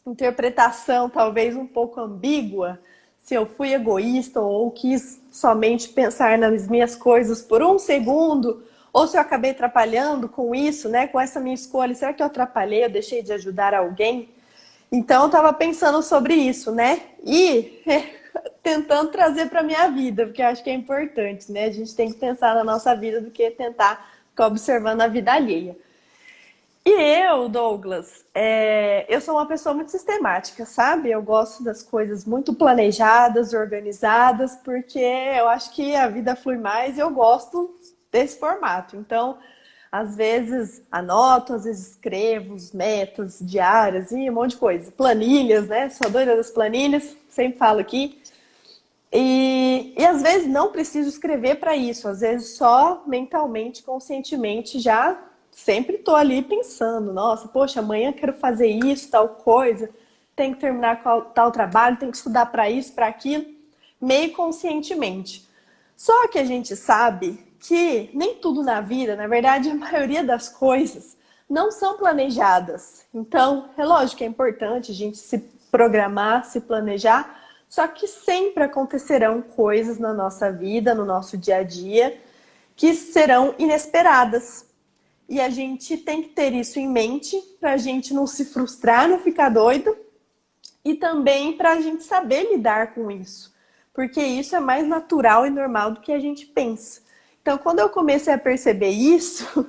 interpretação talvez um pouco ambígua, se eu fui egoísta ou quis somente pensar nas minhas coisas por um segundo, ou se eu acabei atrapalhando com isso, né, com essa minha escolha, será que eu atrapalhei, eu deixei de ajudar alguém? Então eu estava pensando sobre isso, né, e tentando trazer para minha vida, porque eu acho que é importante, né, a gente tem que pensar na nossa vida do que tentar ficar observando a vida alheia. E eu, Douglas, eu sou uma pessoa muito sistemática, sabe? Eu gosto das coisas muito planejadas, organizadas, porque eu acho que a vida flui mais e eu gosto desse formato. Então, às vezes anoto, às vezes escrevo metas diárias e um monte de coisa. Planilhas, né? Sou doida das planilhas, sempre falo aqui. E às vezes não preciso escrever para isso, às vezes só mentalmente, conscientemente já sempre estou ali pensando, nossa, poxa, amanhã quero fazer isso, tal coisa, tenho que terminar tal trabalho, tenho que estudar para isso, para aquilo, meio conscientemente. Só que a gente sabe que nem tudo na vida, na verdade, a maioria das coisas não são planejadas. Então, é lógico que é importante a gente se programar, se planejar, só que sempre acontecerão coisas na nossa vida, no nosso dia a dia, que serão inesperadas. E a gente tem que ter isso em mente para a gente não se frustrar, não ficar doido e também para a gente saber lidar com isso, porque isso é mais natural e normal do que a gente pensa. Então, quando eu comecei a perceber isso,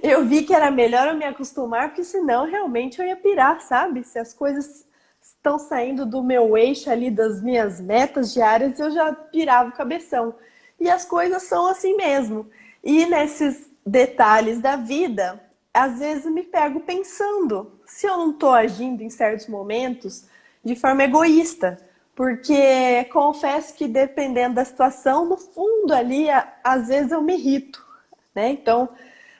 eu vi que era melhor eu me acostumar, porque senão realmente eu ia pirar, sabe? Se as coisas estão saindo do meu eixo ali, das minhas metas diárias, eu já pirava o cabeção. E as coisas são assim mesmo. E nesses detalhes da vida, às vezes me pego pensando se eu não estou agindo em certos momentos de forma egoísta. Porque confesso que dependendo da situação, no fundo ali, às vezes eu me irrito, né? Então,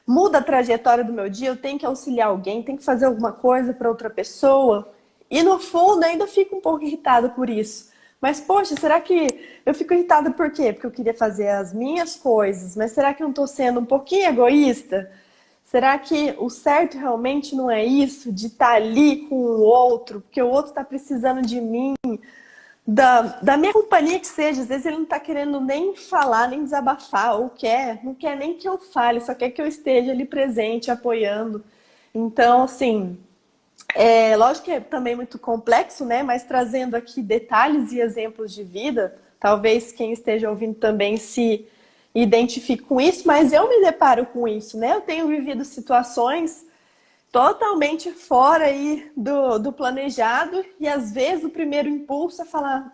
muda a trajetória do meu dia, eu tenho que auxiliar alguém, tenho que fazer alguma coisa para outra pessoa. E no fundo ainda fico um pouco irritada por isso. Mas, poxa, será que eu fico irritada por quê? Porque eu queria fazer as minhas coisas, mas será que eu não estou sendo um pouquinho egoísta? Será que o certo realmente não é isso, de estar ali com o outro, porque o outro está precisando de mim da minha companhia que seja. Às vezes ele não tá querendo nem falar, nem desabafar, ou não quer nem que eu fale, só quer que eu esteja ali presente, apoiando. Então, assim, lógico que é também muito complexo, né? Mas trazendo aqui detalhes e exemplos de vida, talvez quem esteja ouvindo também se identifique com isso, mas eu me deparo com isso, né? Eu tenho vivido situações totalmente fora aí do planejado, e às vezes o primeiro impulso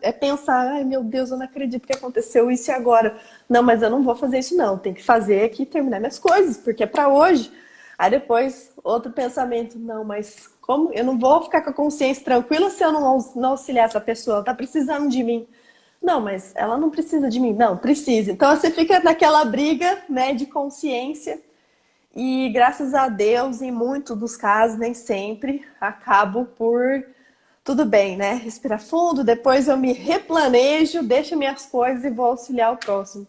é pensar, ai meu Deus, eu não acredito que aconteceu isso e agora. Não, mas eu não vou fazer isso não, tem que fazer aqui, terminar minhas coisas, porque é para hoje. Aí depois, outro pensamento, não, mas como eu não vou ficar com a consciência tranquila se eu não auxiliar essa pessoa, ela tá precisando de mim. Não, mas ela não precisa de mim. Não, precisa. Então você fica naquela briga, né, de consciência. E graças a Deus, em muitos dos casos, nem sempre, acabo por tudo bem, né? Respirar fundo, depois eu me replanejo, deixo minhas coisas e vou auxiliar o próximo.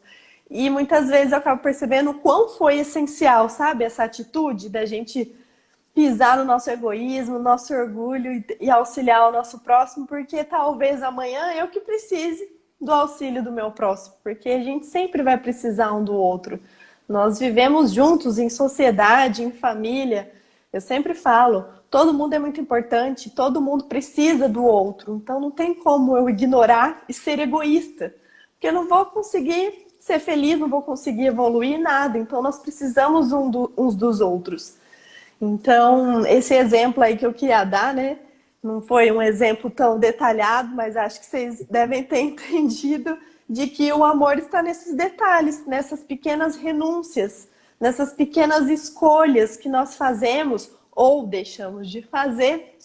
E muitas vezes eu acabo percebendo o quão foi essencial, sabe? Essa atitude da gente pisar no nosso egoísmo, no nosso orgulho e auxiliar o nosso próximo, porque talvez amanhã eu que precise do auxílio do meu próximo, porque a gente sempre vai precisar um do outro. Nós vivemos juntos em sociedade, em família. Eu sempre falo, todo mundo é muito importante, todo mundo precisa do outro. Então não tem como eu ignorar e ser egoísta, porque eu não vou conseguir ser feliz, não vou conseguir evoluir nada. Então nós precisamos uns dos outros. Então, esse exemplo aí que eu queria dar, né? Não foi um exemplo tão detalhado, mas acho que vocês devem ter entendido de que o amor está nesses detalhes, nessas pequenas renúncias, nessas pequenas escolhas que nós fazemos ou deixamos de fazer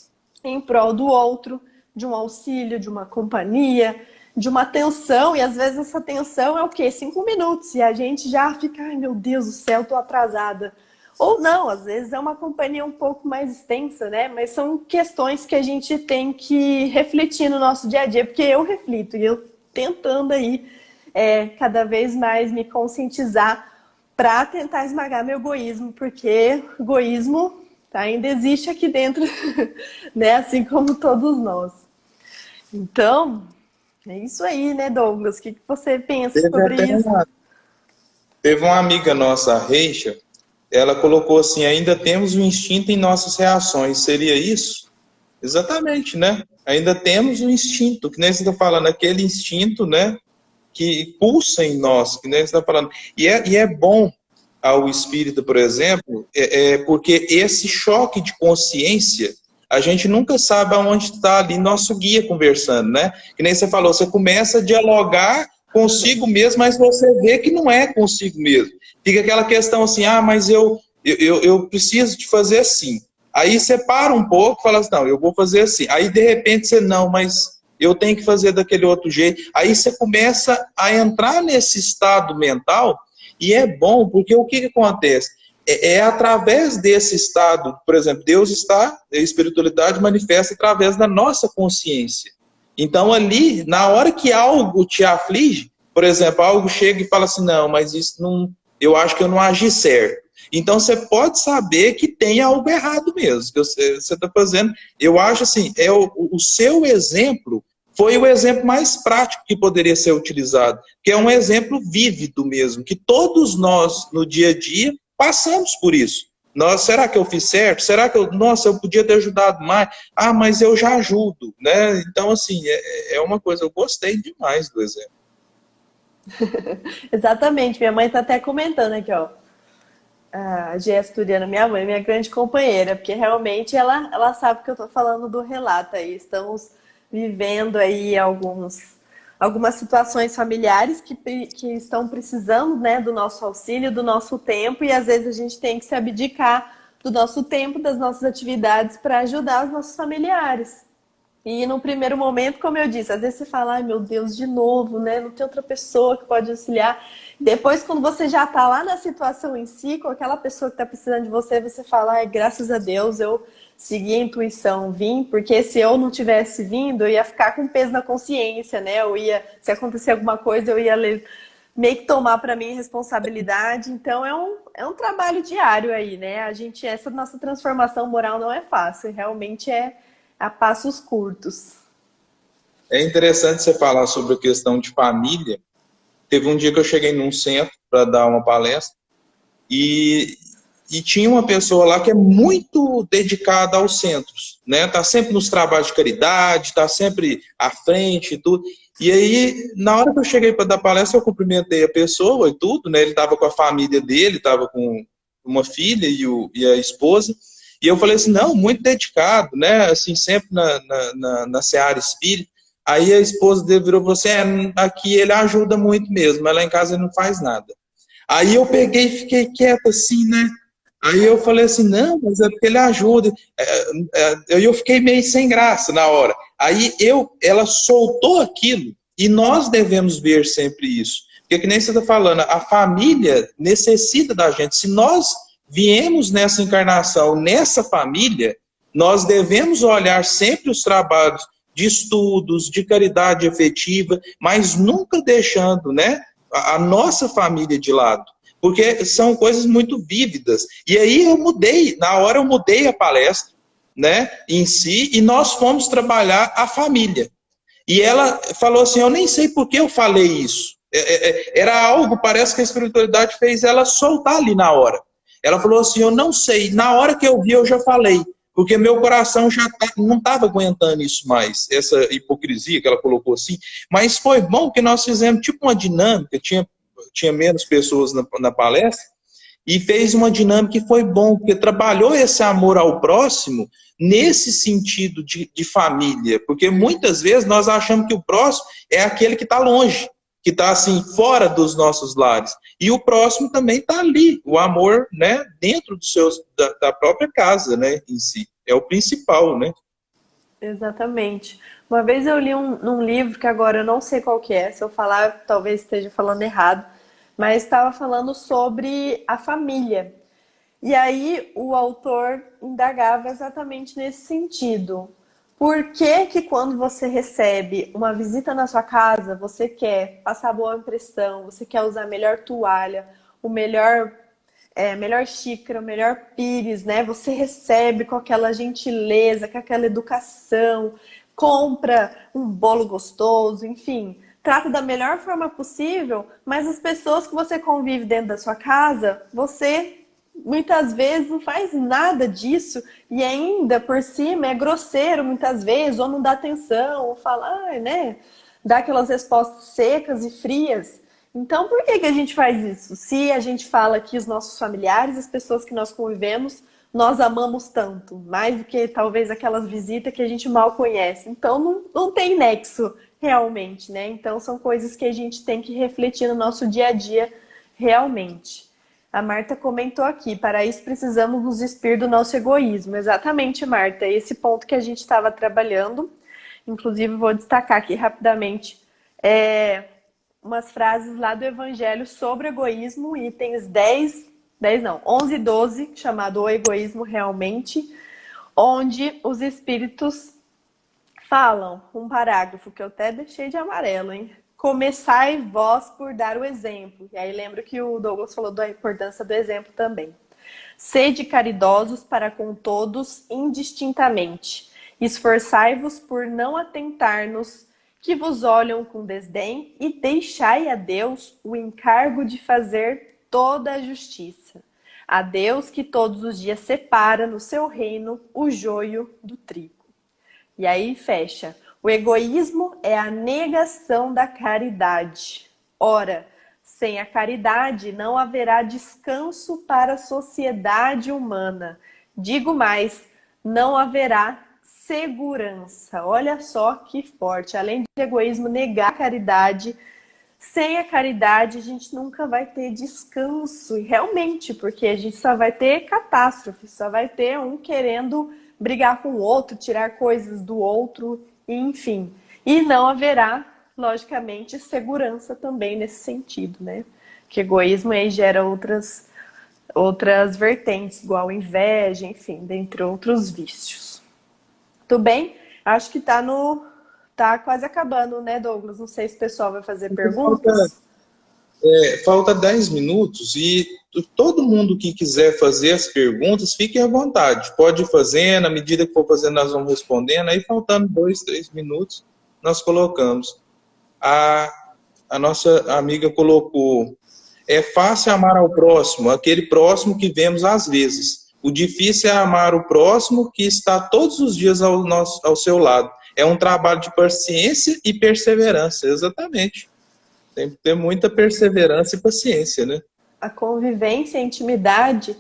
em prol do outro, de um auxílio, de uma companhia, de uma atenção. E às vezes essa atenção é o quê? 5 minutos. E a gente já fica, ai meu Deus do céu, tô atrasada. Ou não, às vezes é uma companhia um pouco mais extensa, né? Mas são questões que a gente tem que refletir no nosso dia a dia, porque eu reflito e eu tentando aí cada vez mais me conscientizar para tentar esmagar meu egoísmo, porque o egoísmo ainda existe aqui dentro, né? Assim como todos nós. Então, é isso aí, né, Douglas? O que você pensa Teve sobre até isso? teve uma amiga nossa, a Reixa, ela colocou assim: ainda temos o instinto em nossas reações. Seria isso? Exatamente, né? Ainda temos o instinto, que nem você está falando, aquele instinto, né? Que pulsa em nós, que nem você está falando. E é bom ao espírito, por exemplo, porque esse choque de consciência, a gente nunca sabe aonde está ali nosso guia conversando, né? Que nem você falou, você começa a dialogar consigo mesmo, mas você vê que não é consigo mesmo. Fica aquela questão assim, ah, mas eu preciso de fazer assim. Aí você para um pouco e fala assim, não, eu vou fazer assim. Aí, de repente, você, não, mas eu tenho que fazer daquele outro jeito. Aí você começa a entrar nesse estado mental, e é bom, porque o que acontece? É através desse estado, por exemplo, Deus está, a espiritualidade manifesta através da nossa consciência. Então, ali, na hora que algo te aflige, por exemplo, algo chega e fala assim, não, mas isso não, eu acho que eu não agi certo. Então, você pode saber que tem algo errado mesmo, que você está fazendo. Eu acho assim, o seu exemplo foi o exemplo mais prático que poderia ser utilizado, que é um exemplo vívido mesmo, que todos nós, no dia a dia, passamos por isso. Será que eu fiz certo? Será que eu podia ter ajudado mais? Ah, mas eu já ajudo, né? Então, assim, é uma coisa, eu gostei demais do exemplo. Exatamente, minha mãe está até comentando aqui, ó. A Jéssica Turiana, minha mãe, minha grande companheira, porque realmente ela sabe que eu estou falando do relato aí. Estamos vivendo aí algumas situações familiares que estão precisando, né, do nosso auxílio, do nosso tempo, e às vezes a gente tem que se abdicar do nosso tempo, das nossas atividades para ajudar os nossos familiares. E no primeiro momento, como eu disse, às vezes você fala, ai meu Deus, de novo, né? Não tem outra pessoa que pode auxiliar. Depois, quando você já tá lá na situação em si, com aquela pessoa que tá precisando de você, você fala, ai, graças a Deus eu segui a intuição, vim, porque se eu não tivesse vindo, eu ia ficar com peso na consciência, né? Se acontecer alguma coisa, eu ia meio que tomar para mim responsabilidade. Então é um trabalho diário aí, né? Essa nossa transformação moral não é fácil, realmente é a passos curtos. É interessante você falar sobre a questão de família. Teve um dia que eu cheguei num centro para dar uma palestra e, e tinha uma pessoa lá que é muito dedicada aos centros, né? Tá sempre nos trabalhos de caridade, tá sempre à frente e tudo. E aí, na hora que eu cheguei para dar palestra, eu cumprimentei a pessoa e tudo, né? Ele estava com a família dele, estava com uma filha e a esposa. E eu falei assim, não, muito dedicado, né? Assim, sempre na seara espírita. Aí a esposa dele virou e falou assim, aqui ele ajuda muito mesmo, mas lá em casa ele não faz nada. Aí eu peguei e fiquei quieto assim, né? Aí eu falei assim, não, mas é porque ele ajuda. Eu fiquei meio sem graça na hora. Aí ela soltou aquilo e nós devemos ver sempre isso. Porque que nem você está falando, a família necessita da gente. Se nós viemos nessa encarnação, nessa família, nós devemos olhar sempre os trabalhos de estudos, de caridade efetiva, mas nunca deixando, né, a nossa família de lado. Porque são coisas muito vívidas. E aí eu mudei, na hora eu mudei a palestra, né, em si, e nós fomos trabalhar a família. E ela falou assim, eu nem sei por que eu falei isso. Era algo, parece que a espiritualidade fez ela soltar ali na hora. Ela falou assim, eu não sei, na hora que eu vi eu já falei, porque meu coração já não estava aguentando isso mais, essa hipocrisia que ela colocou assim. Mas foi bom que nós fizemos tipo uma dinâmica, tinha menos pessoas na palestra, e fez uma dinâmica que foi bom, porque trabalhou esse amor ao próximo nesse sentido de família, porque muitas vezes nós achamos que o próximo é aquele que está longe, que está assim, fora dos nossos lares, e o próximo também está ali, o amor, né, dentro da própria casa, né, em si, é o principal, né. Exatamente. Uma vez eu li num livro que agora eu não sei qual que é, se eu falar talvez esteja falando errado, mas estava falando sobre a família. E aí o autor indagava exatamente nesse sentido. Por que que quando você recebe uma visita na sua casa, você quer passar boa impressão, você quer usar a melhor toalha, o melhor xícara, o melhor pires, né? Você recebe com aquela gentileza, com aquela educação, compra um bolo gostoso, enfim, trata da melhor forma possível, mas as pessoas que você convive dentro da sua casa, você muitas vezes não faz nada disso e ainda por cima é grosseiro muitas vezes, ou não dá atenção, ou fala, né? Dá aquelas respostas secas e frias. Então, por que a gente faz isso? Se a gente fala que os nossos familiares, as pessoas que nós convivemos, nós amamos tanto, mais do que talvez aquelas visitas que a gente mal conhece. Então, não tem nexo realmente, né? Então, são coisas que a gente tem que refletir no nosso dia a dia realmente. A Marta comentou aqui, para isso precisamos nos despir do nosso egoísmo. Exatamente, Marta, esse ponto que a gente estava trabalhando. Inclusive, vou destacar aqui rapidamente umas frases lá do Evangelho sobre egoísmo, itens 11 e 12, chamado O Egoísmo Realmente, onde os espíritos falam, um parágrafo que eu até deixei de amarelo, hein? Começai vós por dar o exemplo. E aí lembro que o Douglas falou da importância do exemplo também. Sede caridosos para com todos indistintamente. Esforçai-vos por não atentar nos que vos olham com desdém e deixai a Deus o encargo de fazer toda a justiça. A Deus que todos os dias separa no seu reino o joio do trigo. E aí fecha. O egoísmo é a negação da caridade. Ora, sem a caridade não haverá descanso para a sociedade humana. Digo mais, não haverá segurança. Olha só que forte. Além do egoísmo, negar a caridade. Sem a caridade, a gente nunca vai ter descanso. E realmente, porque a gente só vai ter catástrofe, só vai ter um querendo brigar com o outro, tirar coisas do outro, enfim. E não haverá, logicamente, segurança também nesse sentido, né? Que egoísmo aí gera outras vertentes, igual inveja, enfim, dentre outros vícios. Tudo bem? Acho que tá quase acabando, né, Douglas? Não sei se o pessoal vai fazer perguntas. Falta 10 minutos e todo mundo que quiser fazer as perguntas, fique à vontade. Pode ir fazendo, à medida que for fazendo, nós vamos respondendo. Aí faltando 2, 3 minutos, nós colocamos. A nossa amiga colocou: é fácil amar ao próximo, aquele próximo que vemos às vezes. O difícil é amar o próximo que está todos os dias ao seu lado. É um trabalho de paciência e perseverança, exatamente. Tem que ter muita perseverança e paciência, né? A convivência e a intimidade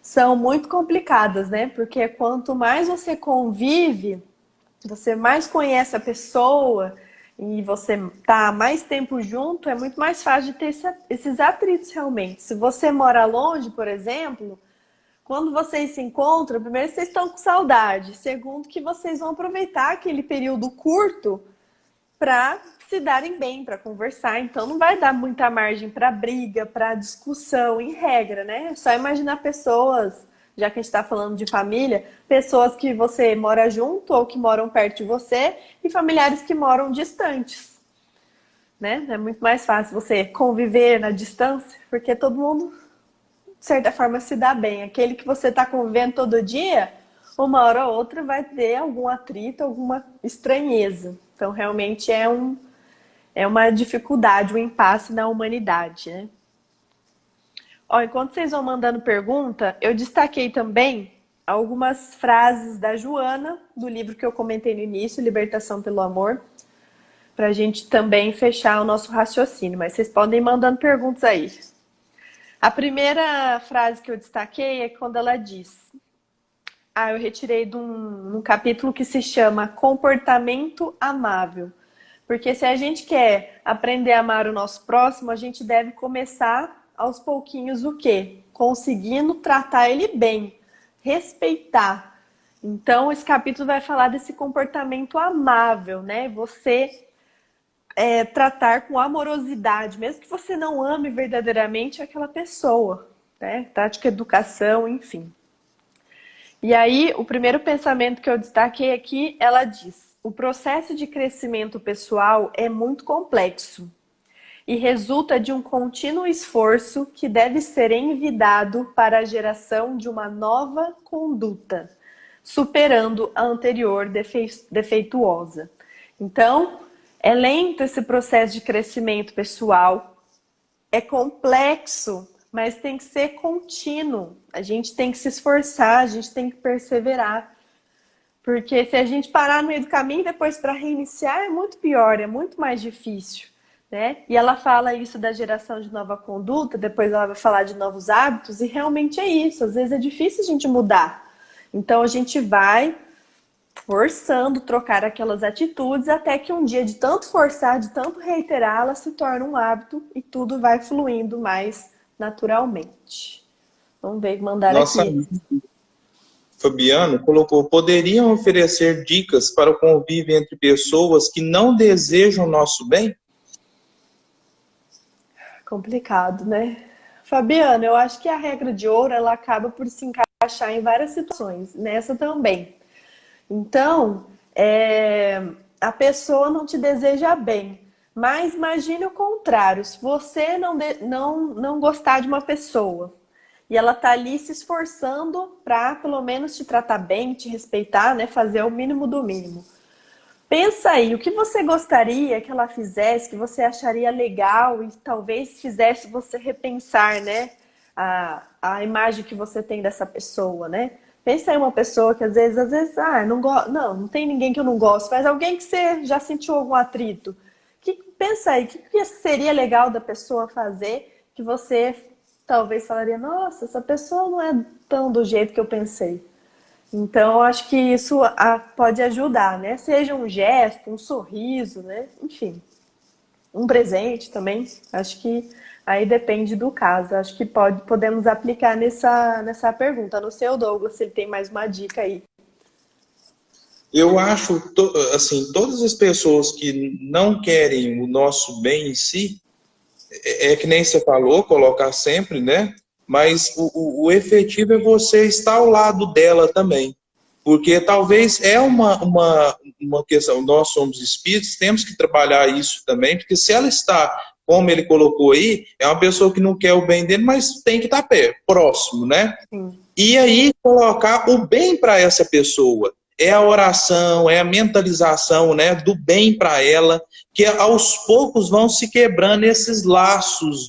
são muito complicadas, né? Porque quanto mais você convive, você mais conhece a pessoa e você tá mais tempo junto, é muito mais fácil de ter esses atritos realmente. Se você mora longe, por exemplo, quando vocês se encontram, primeiro vocês estão com saudade, segundo que vocês vão aproveitar aquele período curto para se darem bem, para conversar. Então não vai dar muita margem para briga, para discussão, em regra, né? É só imaginar pessoas, já que a gente está falando de família, pessoas que você mora junto ou que moram perto de você e familiares que moram distantes, né? É muito mais fácil você conviver na distância, porque todo mundo, de certa forma, se dá bem. Aquele que você está convivendo todo dia, uma hora ou outra vai ter algum atrito, alguma estranheza. Então, realmente é uma dificuldade, um impasse na humanidade, né? Ó, enquanto vocês vão mandando pergunta, eu destaquei também algumas frases da Joana, do livro que eu comentei no início, Libertação pelo Amor, para a gente também fechar o nosso raciocínio. Mas vocês podem ir mandando perguntas aí. A primeira frase que eu destaquei é quando ela diz... eu retirei de um capítulo que se chama Comportamento Amável. Porque se a gente quer aprender a amar o nosso próximo, a gente deve começar aos pouquinhos o quê? Conseguindo tratar ele bem, respeitar. Então, esse capítulo vai falar desse comportamento amável, né? Você tratar com amorosidade, mesmo que você não ame verdadeiramente aquela pessoa, né? Tática, educação, enfim. E aí, o primeiro pensamento que eu destaquei aqui, ela diz: o processo de crescimento pessoal é muito complexo e resulta de um contínuo esforço que deve ser envidado para a geração de uma nova conduta, superando a anterior defeituosa. Então, é lento esse processo de crescimento pessoal, é complexo, mas tem que ser contínuo. A gente tem que se esforçar, a gente tem que perseverar. Porque se a gente parar no meio do caminho, depois para reiniciar é muito pior, é muito mais difícil, né? E ela fala isso da geração de nova conduta, depois ela vai falar de novos hábitos, e realmente é isso. Às vezes é difícil a gente mudar. Então a gente vai forçando trocar aquelas atitudes até que um dia, de tanto forçar, de tanto reiterar, ela se torna um hábito e tudo vai fluindo mais naturalmente. Vamos ver, mandar Nossa, aqui. Fabiano colocou: poderiam oferecer dicas para o convívio entre pessoas que não desejam o nosso bem? Complicado, né? Fabiano, eu acho que a regra de ouro, ela acaba por se encaixar em várias situações, nessa também. Então, a pessoa não te deseja bem, mas imagine o contrário. Se você não gostar de uma pessoa e ela tá ali se esforçando para pelo menos te tratar bem, te respeitar, né? Fazer o mínimo do mínimo. Pensa aí, o que você gostaria que ela fizesse, que você acharia legal e talvez fizesse você repensar, né? A imagem que você tem dessa pessoa, né? Pensa aí uma pessoa que às vezes, não tem ninguém que eu não gosto, mas alguém que você já sentiu algum atrito. Pensa aí, o que seria legal da pessoa fazer que você talvez falaria: nossa, essa pessoa não é tão do jeito que eu pensei. Então, eu acho que isso pode ajudar, né? Seja um gesto, um sorriso, né? Enfim, um presente também. Acho que aí depende do caso. Acho que podemos aplicar nessa pergunta. No seu, Douglas, se ele tem mais uma dica aí. Eu acho, assim, todas as pessoas que não querem o nosso bem em si, é que nem você falou, colocar sempre, né? Mas o efetivo é você estar ao lado dela também. Porque talvez é uma questão, nós somos espíritos, temos que trabalhar isso também, porque se ela está, como ele colocou aí, é uma pessoa que não quer o bem dele, mas tem que estar próximo, né? Sim. E aí colocar o bem para essa pessoa. é a oração, é a mentalização, né, do bem para ela, que aos poucos vão se quebrando esses laços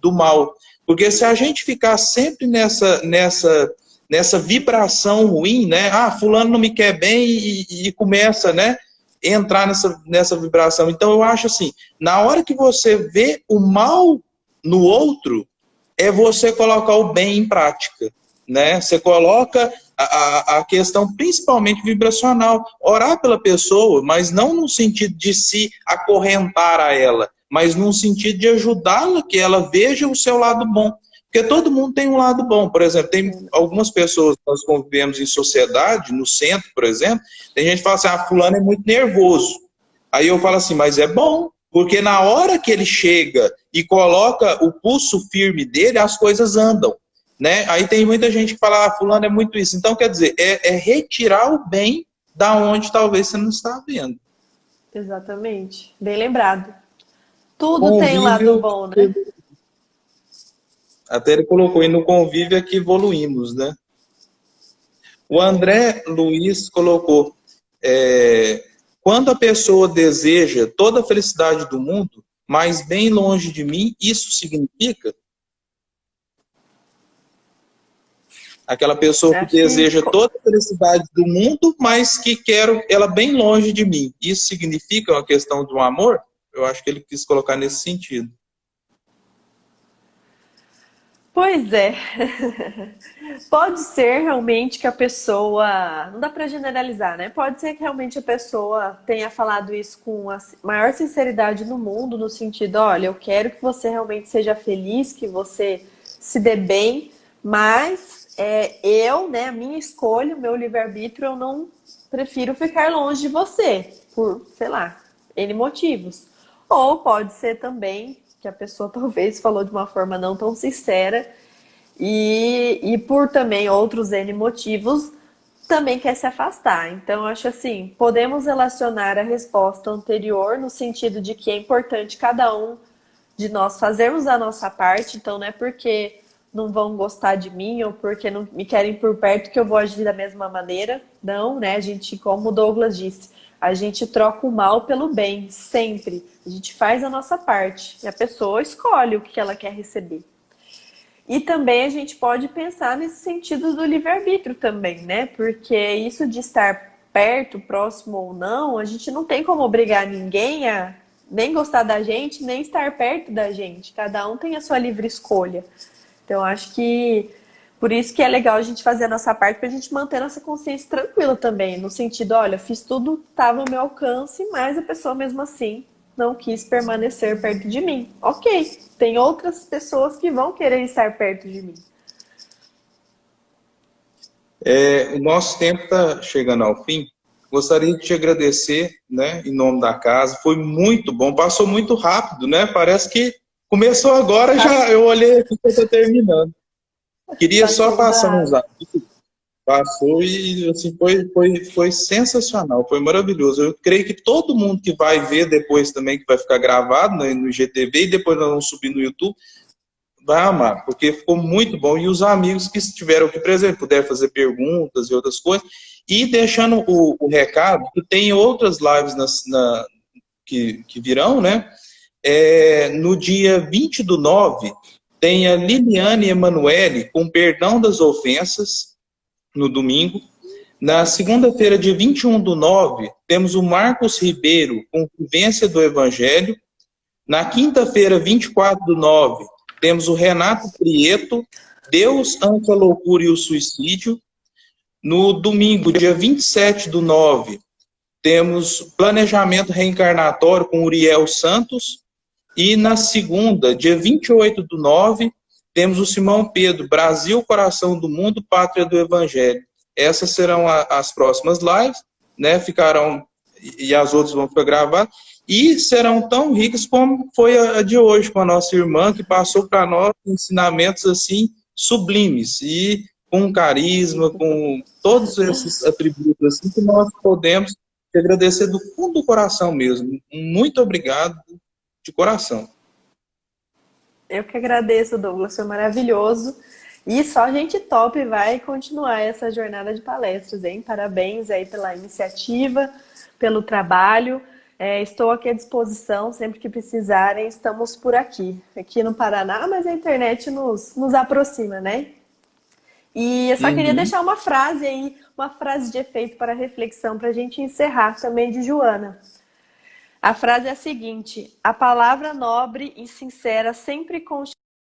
do mal. Porque se a gente ficar sempre nessa vibração ruim, né, fulano não me quer bem e começa, né, entrar nessa vibração. Então eu acho assim, na hora que você vê o mal no outro, é você colocar o bem em prática, né? Você coloca a questão principalmente vibracional, orar pela pessoa, mas não no sentido de se acorrentar a ela, mas no sentido de ajudá-la, que ela veja o seu lado bom. Porque todo mundo tem um lado bom. Por exemplo, tem algumas pessoas que nós convivemos em sociedade, no centro, por exemplo, tem gente que fala assim, fulano é muito nervoso. Aí eu falo assim, mas é bom, porque na hora que ele chega e coloca o pulso firme dele, as coisas andam, né? Aí tem muita gente que fala, fulano é muito isso. Então, quer dizer, é retirar o bem da onde talvez você não está vendo. Exatamente. Bem lembrado. Tudo tem lado Convívio, bom, né? até ele colocou aí, no convívio é que evoluímos, né? O André Luiz colocou, quando a pessoa deseja toda a felicidade do mundo, mas bem longe de mim, isso significa? Aquela pessoa que deseja toda a felicidade do mundo, mas que quer ela bem longe de mim. Isso significa uma questão do amor? Eu acho que ele quis colocar nesse sentido. Pois é. Pode ser realmente que a pessoa... Não dá pra generalizar, né? Pode ser que realmente a pessoa tenha falado isso com a maior sinceridade no mundo, no sentido, olha, eu quero que você realmente seja feliz, que você se dê bem, mas eu, né, a minha escolha, o meu livre-arbítrio, eu não prefiro ficar longe de você, por, sei lá, N motivos. Ou pode ser também que a pessoa talvez falou de uma forma não tão sincera e por também outros N motivos também quer se afastar. Então, eu acho assim, podemos relacionar a resposta anterior no sentido de que é importante cada um de nós fazermos a nossa parte, então não é porque não vão gostar de mim ou porque não me querem por perto que eu vou agir da mesma maneira. Não, né? A gente, como o Douglas disse, a gente troca o mal pelo bem, sempre. A gente faz a nossa parte e a pessoa escolhe o que ela quer receber. E também a gente pode pensar nesse sentido do livre-arbítrio também, né? Porque isso de estar perto, próximo ou não, a gente não tem como obrigar ninguém a nem gostar da gente, nem estar perto da gente. Cada um tem a sua livre escolha. Então, acho que por isso que é legal a gente fazer a nossa parte para a gente manter a nossa consciência tranquila também. No sentido, olha, fiz tudo, estava ao meu alcance, mas a pessoa mesmo assim não quis permanecer perto de mim. Ok, tem outras pessoas que vão querer estar perto de mim. O nosso tempo está chegando ao fim. Gostaria de te agradecer, né, em nome da casa. Foi muito bom, passou muito rápido, né? Parece que começou agora, já eu olhei aqui que está terminando. Queria só passar uns avisos. Passou e assim, foi sensacional, foi maravilhoso. Eu creio que todo mundo que vai ver depois também, que vai ficar gravado, né, no IGTV e depois nós vamos subir no YouTube, vai amar, porque ficou muito bom. E os amigos que estiveram aqui presentes puderam fazer perguntas e outras coisas. E deixando o recado, que tem outras lives que virão, né? No dia 20/9, tem a Liliane Emanuele com perdão das ofensas, no domingo. Na segunda-feira, dia 21/9, temos o Marcos Ribeiro com Vivência do Evangelho. Na quinta-feira, 24/9, temos o Renato Prieto, Deus ante a loucura e o suicídio. No domingo, dia 27/9, temos Planejamento Reencarnatório com Uriel Santos. E na segunda, dia 28/9, temos o Simão Pedro, Brasil, Coração do Mundo, Pátria do Evangelho. Essas serão as próximas lives, né? Ficarão, e as outras vão ficar gravadas, e serão tão ricas como foi a de hoje, com a nossa irmã, que passou para nós ensinamentos assim sublimes, e com carisma, com todos esses atributos assim, que nós podemos agradecer do fundo do coração mesmo. Muito obrigado, de coração. Eu que agradeço, Douglas, foi maravilhoso. E só gente top vai continuar essa jornada de palestras, hein? Parabéns aí pela iniciativa, pelo trabalho. Estou aqui à disposição, sempre que precisarem, estamos por aqui. Aqui no Paraná, mas a internet nos aproxima, né? E eu só queria Uhum. deixar uma frase aí, uma frase de efeito para reflexão, para a gente encerrar também de Joana. A frase é a seguinte: a palavra nobre e sincera sempre constitui